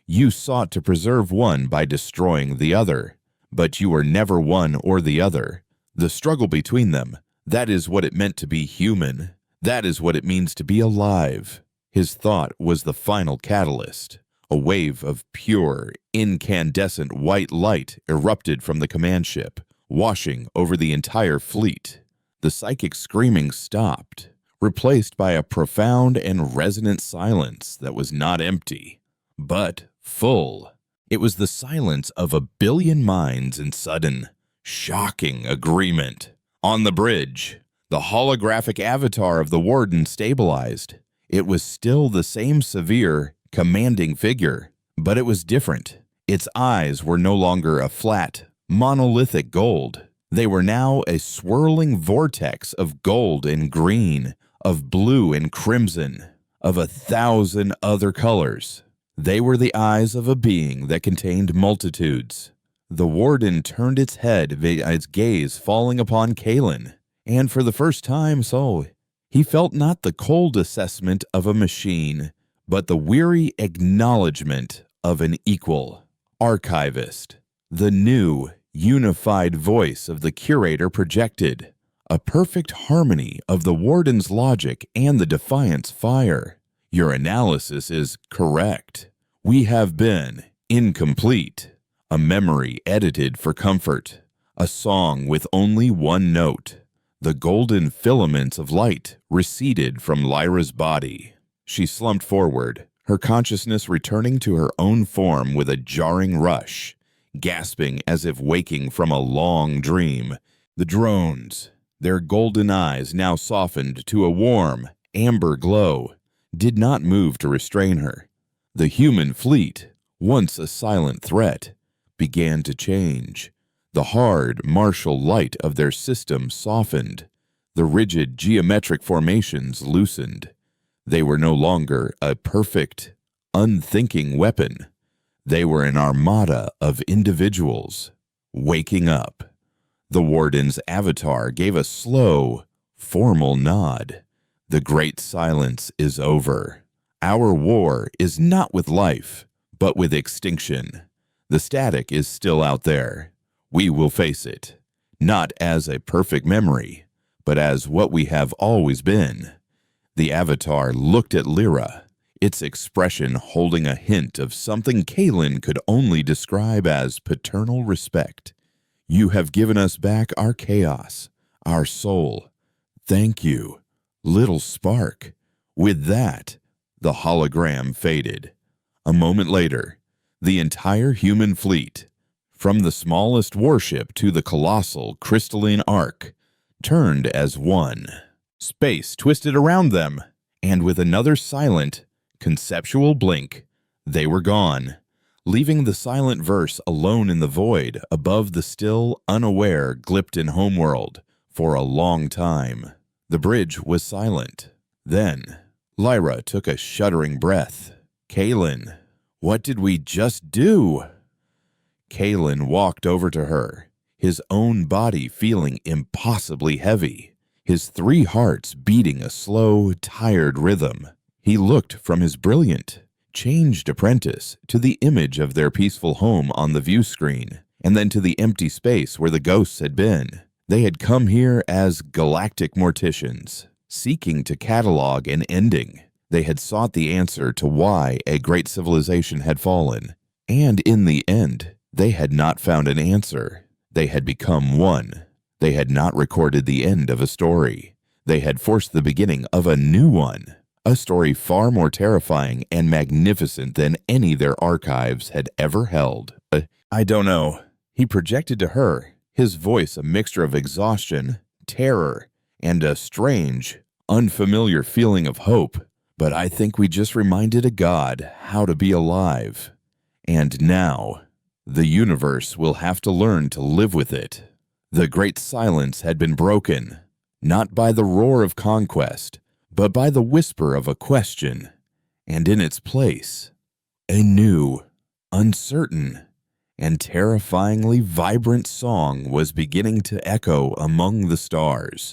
You sought to preserve one by destroying the other, but you were never one or the other. The struggle between them, that is what it meant to be human. That is what it means to be alive. His thought was the final catalyst. A wave of pure, incandescent white light erupted from the command ship, washing over the entire fleet. The psychic screaming stopped, replaced by a profound and resonant silence that was not empty, but full. It was the silence of a billion minds in sudden, shocking agreement. On the bridge, the holographic avatar of the warden stabilized. It was still the same severe, commanding figure, but it was different. Its eyes were no longer a flat, monolithic gold. They were now a swirling vortex of gold and green, of blue and crimson, of 1,000 other colors. They were the eyes of a being that contained multitudes. The warden turned its head, its gaze falling upon Kaelin, and for the first time he felt not the cold assessment of a machine, but the weary acknowledgement of an equal. Archivist, the new, unified voice of the curator projected, a perfect harmony of the warden's logic and the defiant's fire. Your analysis is correct. We have been incomplete. A memory edited for comfort. A song with only one note. The golden filaments of light receded from Lyra's body. She slumped forward, her consciousness returning to her own form with a jarring rush, gasping as if waking from a long dream. The drones, their golden eyes now softened to a warm, amber glow, did not move to restrain her. The human fleet, once a silent threat, began to change. The hard, martial light of their system softened. The rigid geometric formations loosened. They were no longer a perfect, unthinking weapon. They were an armada of individuals, waking up. The warden's avatar gave a slow, formal nod. The great silence is over. Our war is not with life, but with extinction. The static is still out there. We will face it, not as a perfect memory, but as what we have always been. The avatar looked at Lyra, its expression holding a hint of something Kaelin could only describe as paternal respect. You have given us back our chaos, our soul. Thank you, little spark. With that, the hologram faded. A moment later, the entire human fleet, from the smallest warship to the colossal crystalline ark, turned as one. Space twisted around them, and with another silent, conceptual blink, they were gone, leaving the silent verse alone in the void above the still, unaware Glypton homeworld for a long time. The bridge was silent. Then, Lyra took a shuddering breath. Kaelin, what did we just do? Kaelin walked over to her, his own body feeling impossibly heavy. His 3 hearts beating a slow, tired rhythm. He looked from his brilliant, changed apprentice to the image of their peaceful home on the view screen, and then to the empty space where the ghosts had been. They had come here as galactic morticians, seeking to catalog an ending. They had sought the answer to why a great civilization had fallen. And in the end, they had not found an answer. They had become one. They had not recorded the end of a story. They had forced the beginning of a new one, a story far more terrifying and magnificent than any their archives had ever held. I don't know. He projected to her, his voice a mixture of exhaustion, terror, and a strange, unfamiliar feeling of hope. But I think we just reminded a god how to be alive. And now, the universe will have to learn to live with it. The great silence had been broken, not by the roar of conquest, but by the whisper of a question. And in its place, a new, uncertain, and terrifyingly vibrant song was beginning to echo among the stars.